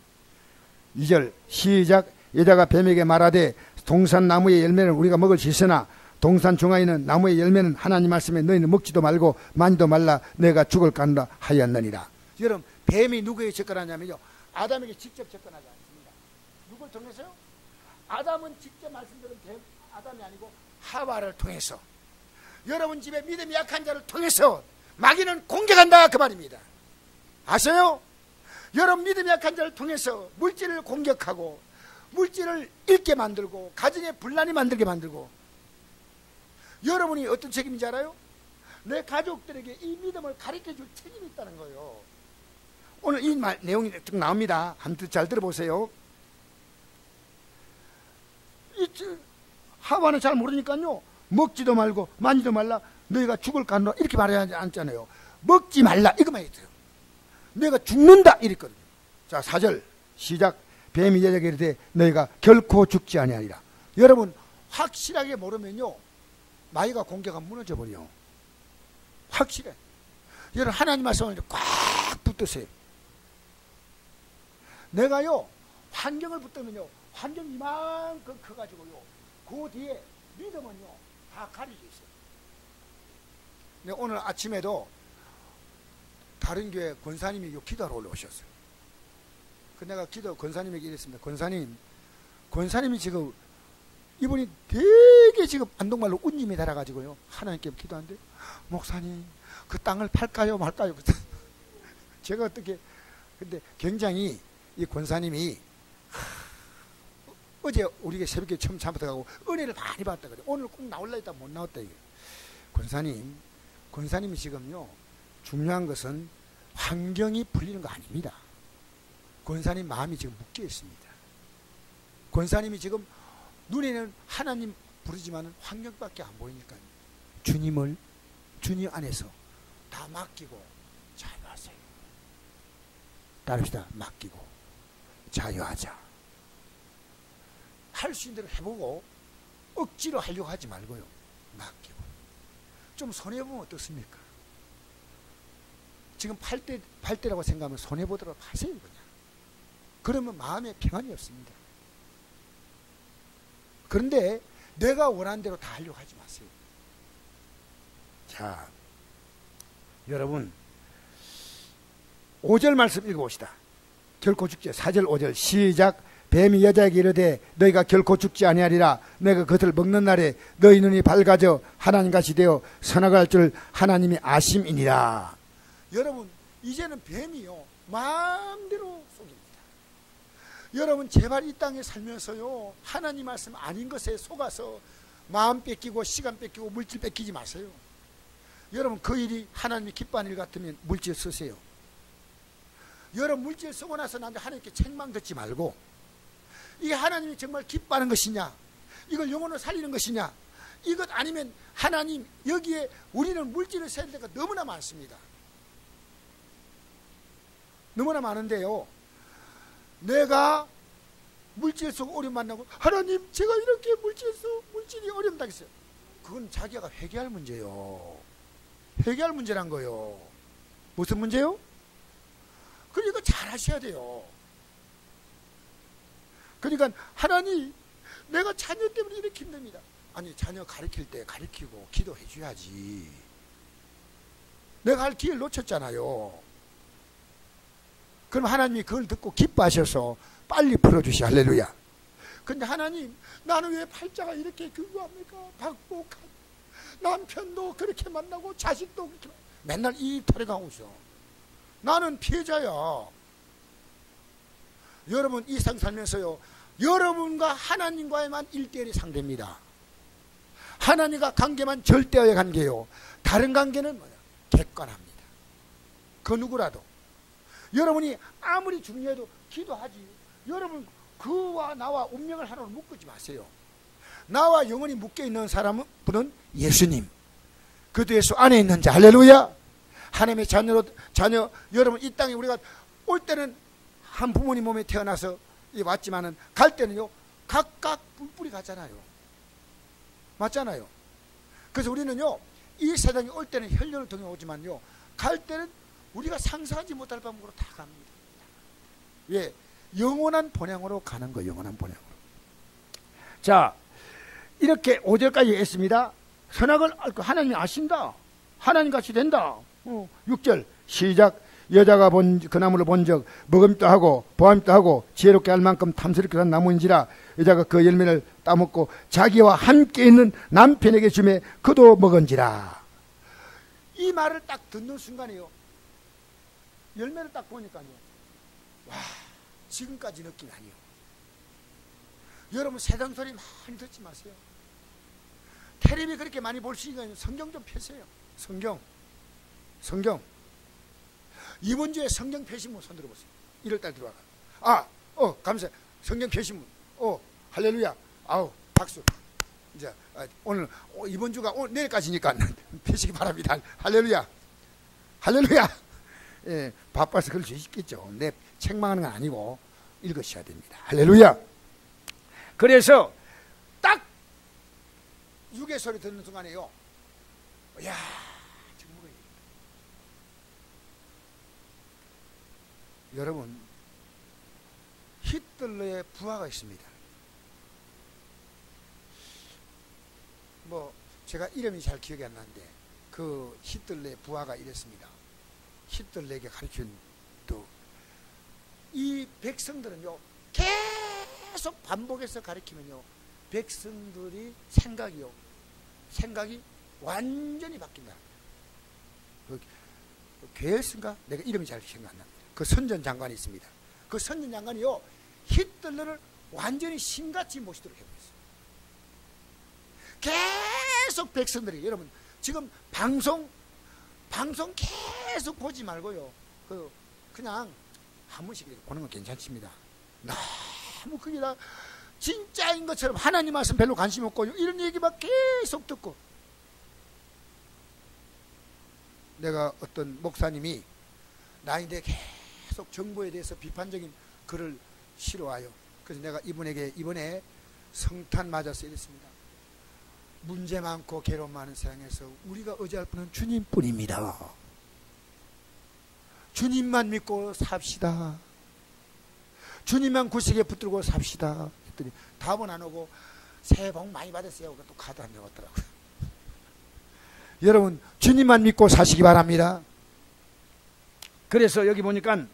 2절 시작. 여자가 뱀에게 말하되 동산 나무의 열매는 우리가 먹을 수 있으나 동산 중앙에 있는 나무의 열매는 하나님 말씀에 너희는 먹지도 말고 만지도 말라 내가 죽을 간다 하였느니라. 여러분, 뱀이 누구에게 접근하냐면요, 아담에게 직접 접근하지 않습니다. 누굴 통해서요? 아담은 직접 말씀드린 뱀, 아담이 아니고 하와를 통해서, 여러분 집에 믿음이 약한 자를 통해서 마귀는 공격한다, 그 말입니다. 아세요? 여러분 믿음이 약한 자를 통해서 물질을 공격하고 물질을 잃게 만들고 가정에 분란이 만들게 만들고. 여러분이 어떤 책임인지 알아요? 내 가족들에게 이 믿음을 가르쳐줄 책임이 있다는 거예요. 오늘 이 내용이 쭉 나옵니다. 한번 잘 들어보세요. 하와는 잘 모르니까요, 먹지도 말고 만지도 말라 너희가 죽을 간다 이렇게 말하지 않잖아요. 먹지 말라 이것만 했어요. 너희가 죽는다 이랬거든요. 자, 4절 시작. 뱀이 여자에게 이르되 너희가 결코 죽지 아니하리라. 여러분, 확실하게 모르면요, 마귀가 공격하면 무너져 버려. 확실해. 여러분, 하나님 말씀을 꽉 붙드세요. 내가요, 환경을 붙들면요, 환경이 이만큼 커가지고요, 그 뒤에 믿음은요 다 가려져 있어요. 오늘 아침에도 다른 교회 권사님이 기도하러 올라오셨어요. 그 내가 권사님에게 이랬습니다. 권사님이 지금 이분이 되게 지금 안동말로 운님이 달아가지고요, 하나님께 기도하는데, 목사님 그 땅을 팔까요 말까요? 제가 어떻게, 근데 굉장히 이 권사님이 어제 우리가 새벽에 처음 잠부터 가고 은혜를 많이 받았다 그래. 오늘 꼭 나올라 했다 못 나왔다 이게. 권사님이 지금요, 중요한 것은 환경이 풀리는 거 아닙니다. 권사님 마음이 지금 묶여 있습니다. 권사님이 지금 눈에는 하나님 부르지만 환경밖에 안 보이니까 주님 안에서 다 맡기고 자유하세요. 따릅시다. 맡기고 자유하자. 할 수 있는 대로 해보고 억지로 하려고 하지 말고요, 맡기고. 좀 손해보면 어떻습니까? 지금 팔 때라고 생각하면 손해보도록 하세요. 그냥. 그러면 마음에 평안이 없습니다. 그런데 내가 원하는 대로 다 하려고 하지 마세요. 자, 여러분 5절 말씀 읽어봅시다. 결코 죽지. 4절 5절 시작. 뱀이 여자에게 이르되 너희가 결코 죽지 아니하리라. 내가 그것을 먹는 날에 너희 눈이 밝아져 하나님같이 되어 선악을 할 줄 하나님이 아심이니라. 여러분 이제는 뱀이요 마음대로 속입니다. 여러분 제발 이 땅에 살면서요, 하나님 말씀 아닌 것에 속아서 마음 뺏기고 시간 뺏기고 물질 뺏기지 마세요. 여러분 그 일이 하나님이 기뻐하는 일 같으면 물질 쓰세요. 여러분 물질 쓰고 나서 나한테 하나님께 책망 듣지 말고, 이게 하나님이 정말 기뻐하는 것이냐, 이걸 영혼을 살리는 것이냐, 이것 아니면 하나님 여기에 우리는 물질을 써야 될 때가 너무나 많습니다. 너무나 많은데요, 내가 물질 속 어려움 만나고 하나님 제가 이렇게 물질이 어렵다 했어요. 그건 자기가 회개할 문제요. 회개할 문제란 거요. 무슨 문제요? 그러니까 잘 하셔야 돼요. 그러니까 하나님 내가 자녀 때문에 이렇게 힘듭니다. 아니 자녀 가르칠 때 가르치고 기도해 줘야지. 내가 할 기회를 놓쳤잖아요. 그럼 하나님이 그걸 듣고 기뻐하셔서 빨리 풀어주시. 할렐루야. 근데 하나님 나는 왜 팔자가 이렇게 그거합니까? 박복한 남편도 그렇게 만나고 자식도 그렇게 맨날 이 털어가고 있어. 나는 피해자야. 여러분 이 세상 살면서요, 여러분과 하나님과의만 1대1이 상대입니다. 하나님과 관계만 절대어의 관계요. 다른 관계는 뭐냐? 객관합니다. 그 누구라도. 여러분이 아무리 중요해도 기도하지. 여러분 그와 나와 운명을 하나로 묶지 마세요. 나와 영원히 묶여있는 분은 예수님, 그도 예수 안에 있는 자. 할렐루야. 하나님의 자녀 여러분 이 땅에 우리가 올 때는 한 부모님 몸에 태어나서 왔지만은 갈 때는요 각각 뿔뿔이 가잖아요. 맞잖아요. 그래서 우리는요 이 세상에 올 때는 혈연을 통해 오지만요 갈 때는 우리가 상상하지 못할 방법으로 다 갑니다. 예, 영원한 본향으로 가는 거예요. 영원한 본향으로. 자, 이렇게 5절까지 했습니다. 선악을 하나님이 아신다. 하나님같이 된다. 6절 시작. 여자가 그 나무를 본 적 먹음도 하고 보암도 하고 지혜롭게 할 만큼 탐스럽게 산 나무인지라. 여자가 그 열매를 따먹고 자기와 함께 있는 남편에게 주매 그도 먹은지라. 이 말을 딱 듣는 순간에요, 열매를 딱 보니까요, 와, 지금까지 느낌이 아니에요. 여러분 세상 소리 많이 듣지 마세요. 텔레비 그렇게 많이 볼 수 있는 성경 좀 펴세요. 성경 이번 주에 성경 펴신분 손 들어보세요. 1월달 들어와가. 감사해. 성경 펴신분. 할렐루야. 아우 박수. 이제 오늘 이번 주가 내일까지니까 펴시기 바랍니다. 할렐루야. 할렐루야. 예, 바빠서 그럴 수 있겠죠. 내 책망하는 건 아니고 읽으셔야 됩니다. 할렐루야. 그래서 딱 육의 소리 듣는 순간에요, 야, 정말. 여러분 히틀러의 부하가 있습니다. 뭐 제가 이름이 잘 기억이 안 나는데 그 히틀러의 부하가 이랬습니다. 히틀러에게 가르친 또 이 백성들은요 계속 반복해서 가르치면요 백성들이 생각이 완전히 바뀐다. 그 괴엘슨가 내가 이름이 잘 생각 안 납니다. 그 선전 장관이 있습니다. 그 선전 장관이요 히틀러를 완전히 신같이 모시도록 해버렸어요. 계속 백성들이 여러분 지금 방송 계속 보지 말고요 그냥 한 번씩 보는 건 괜찮습니다. 너무 그게 다 진짜인 것처럼 하나님 말씀 별로 관심 없고 이런 얘기만 계속 듣고, 내가 어떤 목사님이 나인데 계속 정부에 대해서 비판적인 글을 실어와요. 그래서 내가 이분에게 이번에 성탄 맞아서 이랬습니다. 문제 많고 괴로움 많은 세상에서 우리가 의지할 분은 주님뿐입니다. 주님만 믿고 삽시다. 주님만 구석에 붙들고 삽시다. 했더니 답은 안 오고 새해 복 많이 받으세요. 또 카드 한 장 왔더라고요. 여러분 주님만 믿고 사시기 바랍니다. 그래서 여기 보니까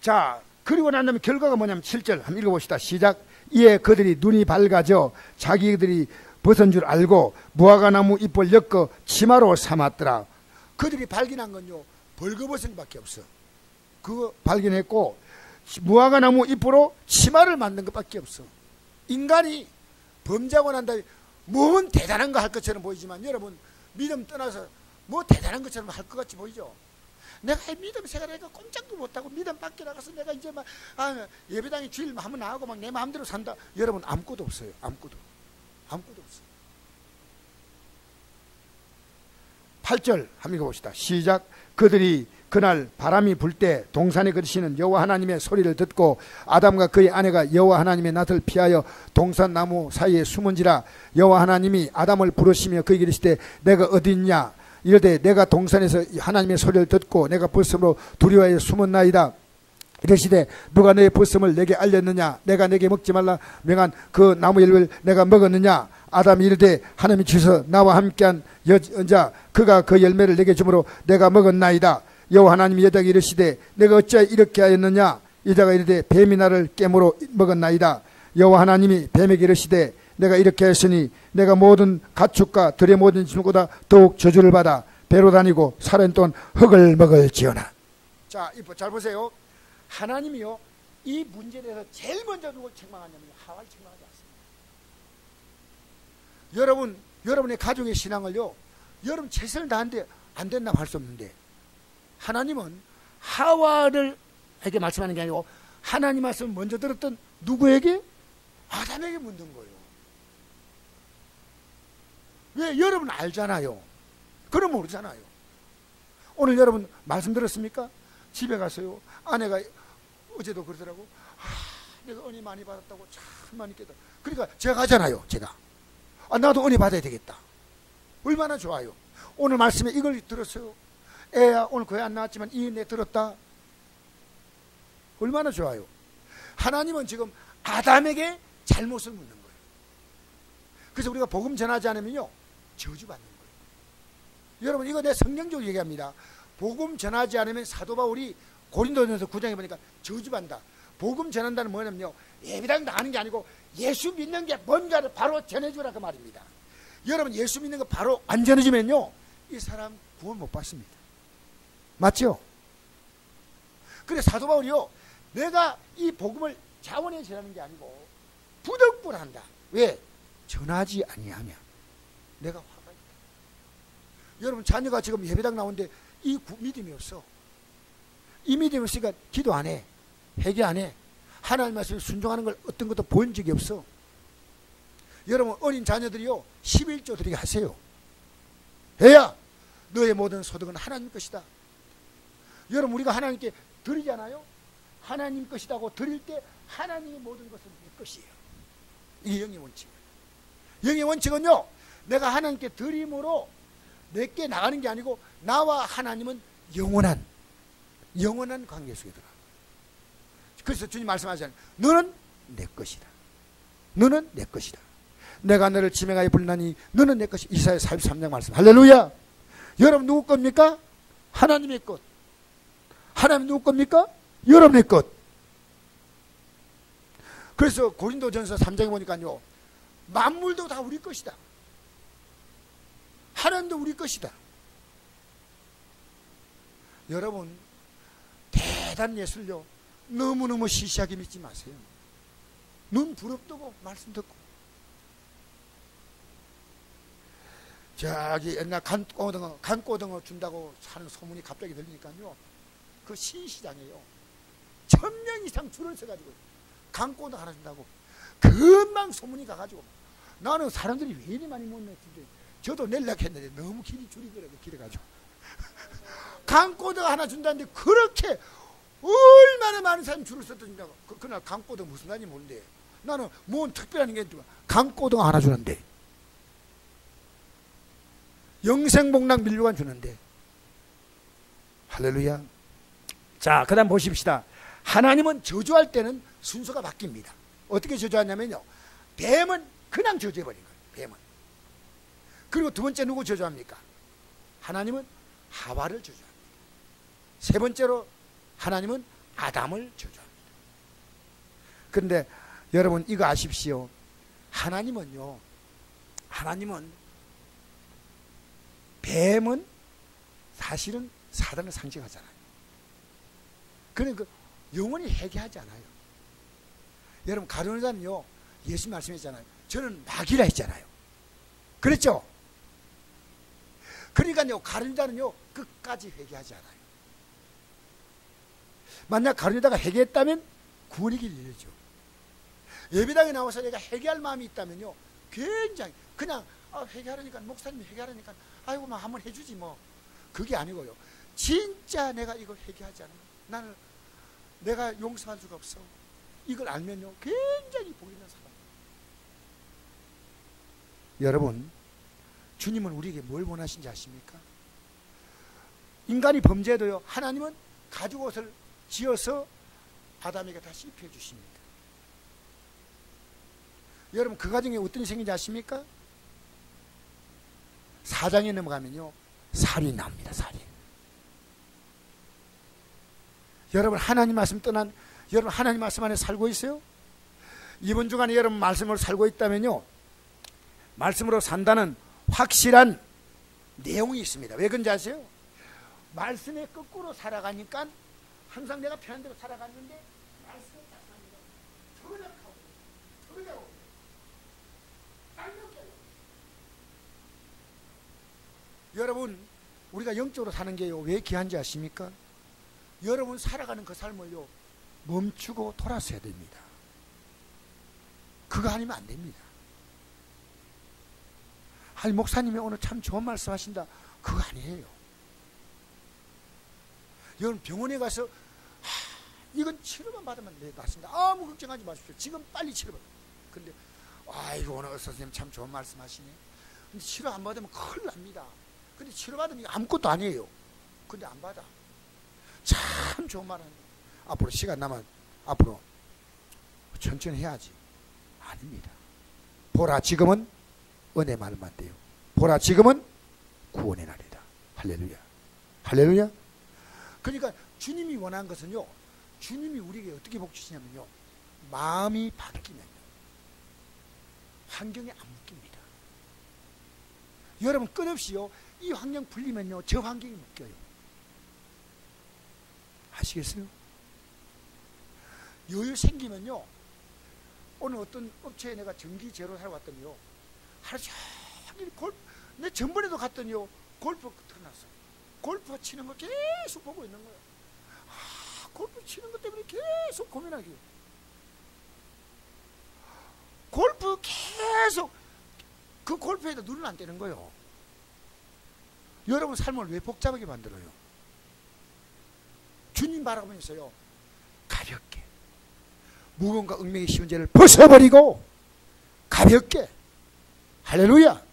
자 그리고 난 다음에 결과가 뭐냐면 7절 한번 읽어봅시다. 시작. 이에 그들이 눈이 밝아져 자기들이 벗은 줄 알고 무화과나무 잎을 엮어 치마로 삼았더라. 그들이 발견한 건요 벌거벗은 밖에 없어. 그거 발견했고 무화과나무 잎으로 치마를 만든 것밖에 없어. 인간이 범죄하고 난 다음에 뭔 대단한 거 할 것처럼 보이지만 여러분 믿음 떠나서 뭐 대단한 것처럼 할 것 같이 보이죠. 내가 믿음 생활하니까 꼼짝도 못하고 믿음 밖에 나가서 내가 이제 막 예배당에 주일 한번 나가고 막 내 마음대로 산다. 여러분 아무것도 없어요. 아무것도 없어요. 8절 한번 읽어봅시다. 시작. 그들이 그날 바람이 불 때 동산에 거치는 여호와 하나님의 소리를 듣고 아담과 그의 아내가 여호와 하나님의 낯을 피하여 동산 나무 사이에 숨은지라. 여호와 하나님이 아담을 부르시며 그에게 이르시되 내가 어디 있냐. 이르되 내가 동산에서 하나님의 소리를 듣고 내가 벗음으로 두려워하여 숨었나이다. 이르시되 누가 너의 벗음을 내게 알렸느냐. 내가 내게 먹지 말라 명한 그 나무 열매를 내가 먹었느냐. 아담이 이르되 하나님이 주셔서 나와 함께한 여자 그가 그 열매를 내게 주므로 내가 먹었나이다. 여호와 하나님이 여자에게 이르시되 내가 어찌하여 이렇게 하였느냐. 여자가 이르되 뱀이 나를 깨물어 먹었나이다. 여호와 하나님이 뱀에게 이르시되 내가 이렇게 했으니 내가 모든 가축과 들의 모든 짐보다 더욱 저주를 받아 배로 다니고 살은 동안 흙을 먹을지어다. 자, 잘 보세요. 하나님이요 이 문제에 대해서 제일 먼저 누굴 책망하냐면 하와를 책망하지 않습니다. 여러분의 가족의 신앙을요 여러분 최선을 다하는데 안 된다고 할 수 없는데 하나님은 하와를 에게 말씀하는 게 아니고 하나님 말씀을 먼저 들었던 누구에게? 아담에게 묻는 거예요. 왜? 여러분 알잖아요. 그럼 모르잖아요. 오늘 여러분 말씀 들었습니까? 집에 가서요 아내가 어제도 그러더라고. 내가 은혜 많이 받았다고 참 많이 깨달아. 그러니까 제가 가잖아요. 제가 나도 은혜 받아야 되겠다. 얼마나 좋아요. 오늘 말씀에 이걸 들었어요. 애야 오늘 거의 안 나왔지만 이 은혜 들었다. 얼마나 좋아요. 하나님은 지금 아담에게 잘못을 묻는 거예요. 그래서 우리가 복음 전하지 않으면요 저주받는 거예요. 여러분 이거 내 성경적으로 얘기합니다. 복음 전하지 않으면 사도 바울이 고린도전서 9장에 보니까 저주받는다. 복음 전한다는 뭐냐면요 예배당 나가는 게 아니고 예수 믿는 게 뭔가를 바로 전해주라 그 말입니다. 여러분 예수 믿는 거 바로 안 전해주면요 이 사람 구원 못 받습니다. 맞죠? 그래 사도 바울이요 내가 이 복음을 자원에 전하는 게 아니고 부득불한다. 왜? 전하지 아니하면 내가 화가 있다. 여러분 자녀가 지금 예배당 나오는데 이 믿음이 없어. 이 믿음이 없으니까 기도 안 해. 회개 안 해. 하나님 말씀에 순종하는 걸 어떤 것도 본 적이 없어. 여러분 어린 자녀들이요 11조 드리게 하세요. 애야 너의 모든 소득은 하나님 것이다. 여러분 우리가 하나님께 드리잖아요. 하나님 것이라고 드릴 때 하나님의 모든 것은 내 것이에요. 이게 영의 원칙이에요. 영의 원칙은요 내가 하나님께 드림으로 내게 나가는 게 아니고 나와 하나님은 영원한 관계 속에 들어가. 그래서 주님 말씀하시잖아요. 너는 내 것이다. 너는 내 것이다. 내가 너를 지명하여 불나니 너는 내 것이다. 이사야 43장 말씀. 할렐루야. 여러분 누구 겁니까? 하나님의 것. 하나님 누구 겁니까? 여러분의 것. 그래서 고린도전서 3장에 보니까요, 만물도 다 우리 것이다. 하나님도 우리 것이다. 여러분, 대단 예술요, 너무너무 시시하게 믿지 마세요. 눈 부릅뜨고 말씀 듣고. 저기 옛날 간고등어 준다고 하는 소문이 갑자기 들리니까요, 그 신시장에요, 1000명 이상 줄을 서가지고 간고등어 하나 준다고 금방 소문이 가가지고, 나는 사람들이 왜 이리 많이 먹나 했는데, 저도 내려고 했는데 너무 줄이 길어가지고 간고등어 하나 준다는데 그렇게 얼마나 많은 사람이 줄을 섰던다고. 그날 간고등어 무슨 날인지 모르는데, 나는 뭔 특별한 게 있지만 간고등어 하나 주는데, 영생복락 밀류관 주는데. 할렐루야. 자, 그 다음 보십시다. 하나님은 저주할 때는 순서가 바뀝니다. 어떻게 저주하냐면요, 뱀은 그냥 저주해버린 거예요. 뱀은. 그리고 두 번째 누구 저주합니까? 하나님은 하와를 저주합니다. 세 번째로 하나님은 아담을 저주합니다. 그런데 여러분 이거 아십시오. 하나님은 뱀은 사실은 사단을 상징하잖아요. 그러니까 영원히 회개하지 않아요. 여러분 가룟유다는요, 예수 말씀했잖아요. 저는 마귀라 했잖아요. 그랬죠? 그러니까요, 가룟유다는요 끝까지 회개하지 않아요. 만약 가룟유다가 회개했다면 구원의 길이 열리죠. 예배당에 나와서 내가 회개할 마음이 있다면요, 굉장히 그냥 회개하라니까, 목사님이 회개하라니까 아이고 막 한번 해주지 뭐, 그게 아니고요, 진짜 내가 이거 회개하지 않으면 나는 내가 용서할 수가 없어, 이걸 알면요 굉장히 복 있는 사람. 여러분, 주님은 우리에게 뭘 원하신지 아십니까? 인간이 범죄해도요, 하나님은 가죽 옷을 지어서 아담에게 다시 입혀주십니다. 여러분, 그 가정에 어떤 생긴지 아십니까? 4장에 넘어가면요, 살이 납니다. 살이. 여러분, 하나님 말씀 떠난, 여러분 하나님 말씀 안에 살고 있어요? 이번 주간에 여러분 말씀으로 살고 있다면요, 말씀으로 산다는 확실한 내용이 있습니다. 왜 그런지 아세요? 말씀에 거꾸로 살아가니까 항상 내가 편한 대로 살아갔는데, 말씀에 딱 삽니다. 더덕하고 여러분, 우리가 영적으로 사는 게요, 왜 귀한지 아십니까? 여러분 살아가는 그 삶을요, 멈추고 돌아서야 됩니다. 그거 아니면 안 됩니다. 아니, 목사님이 오늘 참 좋은 말씀 하신다, 그거 아니에요. 여러분 병원에 가서 이건 치료만 받으면 낫습니다. 아무 걱정하지 마십시오. 지금 빨리 치료받아. 근데 아이고 오늘 의사 선생님 참 좋은 말씀 하시네. 근데 치료 안 받으면 큰일 납니다. 근데 치료받으면 아무것도 아니에요. 근데 안 받아. 참 좋은 말 하는데, 앞으로 시간 남아 앞으로 천천히 해야지. 아닙니다. 보라 지금은 은혜 말만 돼요. 보라 지금은 구원의 날이다. 할렐루야. 할렐루야. 그러니까 주님이 원하는 것은요, 주님이 우리에게 어떻게 복 주시냐면요, 마음이 바뀌면요 환경에 안 묶입니다. 여러분 끝없이요, 이 환경 풀리면요 저 환경이 묶여요. 아시겠어요? 여유 생기면요, 오늘 어떤 업체에 내가 전기 제로 사러 갔더니요, 하루 종일 내 전번에도 갔더니요 골프 틀어놨어. 골프 치는 거 계속 보고 있는 거예요. 골프 치는 것 때문에 계속 고민하기. 골프 계속 그 골프에다 눈은 안 떼는 거예요. 여러분 삶을 왜 복잡하게 만들어요? 주님 바라보면서요, 가볍게 무거움과 운명의 쉬운 죄를 벗어버리고 가볍게. 할렐루야.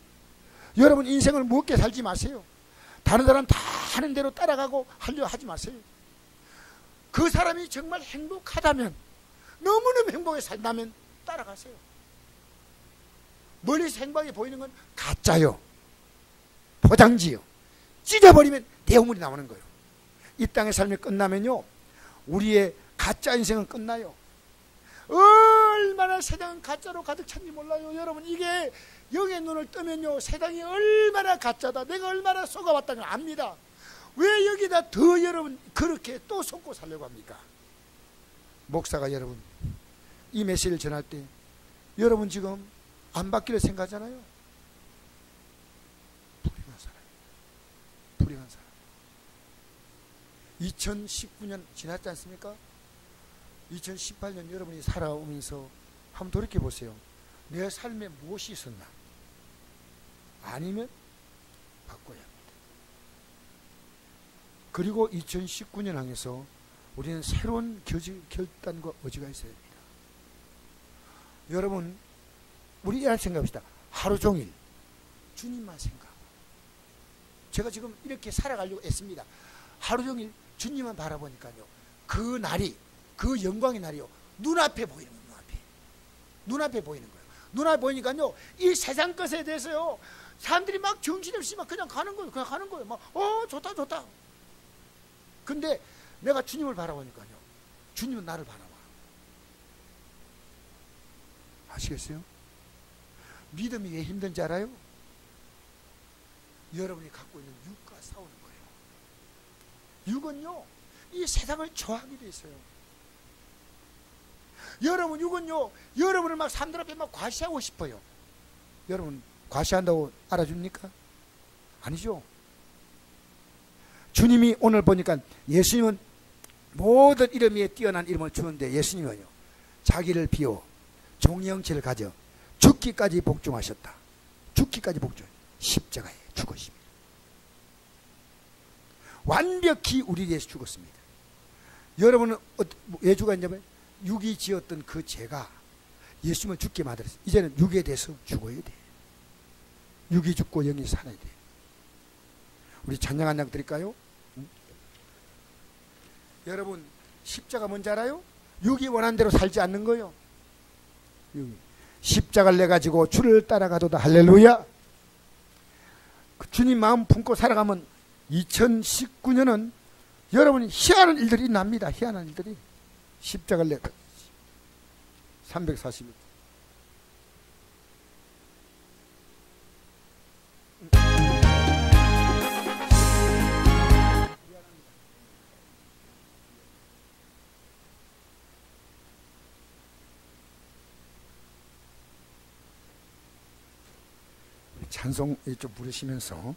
여러분 인생을 무겁게 살지 마세요. 다른 사람 다 하는 대로 따라가고 하려 하지 마세요. 그 사람이 정말 행복하다면, 너무너무 행복하게 산다면 따라가세요. 멀리서 행복하게 보이는 건 가짜요, 포장지요. 찢어버리면 내용물이 나오는 거예요. 이 땅의 삶이 끝나면요, 우리의 가짜 인생은 끝나요. 얼마나 세상은 가짜로 가득 찬지 몰라요. 여러분, 이게 영의 눈을 뜨면요, 세상이 얼마나 가짜다, 내가 얼마나 속아왔다는 걸 압니다. 왜 여기다 더 여러분 그렇게 또 속고 살려고 합니까? 목사가 여러분 이 메시지를 전할 때 여러분 지금 안 받기를 생각하잖아요. 불행한 사람, 불행한 사람. 2019년 지났지 않습니까? 2018년 여러분이 살아오면서 한번 돌이켜보세요. 내 삶에 무엇이 있었나? 아니면 바꿔야 합니다. 그리고 2019년 향해서 우리는 새로운 결단과 의지가 있어야 됩니다. 여러분, 우리 이렇게 생각합시다. 하루 종일 주님만 생각하고, 제가 지금 이렇게 살아가려고 애씁니다. 하루 종일 주님만 바라보니까요, 그 날이, 그 영광의 날이요, 눈앞에 보이는 거예요. 눈앞에 보이는 거예요. 눈앞에 보이니까요, 이 세상 것에 대해서요, 사람들이 막 정신없이 막 그냥 가는 거예요. 그냥 가는 거예요. 막, 좋다, 좋다. 근데 내가 주님을 바라보니까요, 주님은 나를 바라봐. 아시겠어요? 믿음이 왜 힘든지 알아요? 여러분이 갖고 있는 육과 싸우는 거예요. 육은요, 이 세상을 좋아하게 돼 있어요. 여러분, 육은요, 여러분을 막 사람들 앞에 막 과시하고 싶어요. 여러분, 과시한다고 알아줍니까? 아니죠. 주님이 오늘 보니까, 예수님은 모든 이름 위에 뛰어난 이름을 주는데, 예수님은요, 자기를 비워 종의 형체를 가져 죽기까지 복종하셨다. 죽기까지 복종, 십자가에 죽으십니다. 완벽히 우리 위해서 죽었습니다. 여러분은 왜 죽었냐면, 육이 지었던 그 죄가 예수님을 죽게 만들었어요. 이제는 육에 대해서 죽어야 돼. 육이 죽고 영이 살아야 돼. 우리 찬양 한 장 드릴까요? 여러분, 십자가 뭔지 알아요? 육이 원하는 대로 살지 않는 거예요. 십자가를 내가지고 주를 따라가도다. 할렐루야. 주님 마음 품고 살아가면 2019년은 여러분이 희한한 일들이 납니다. 희한한 일들이. 십자가를 내가 340일. 찬송 좀 부르시면서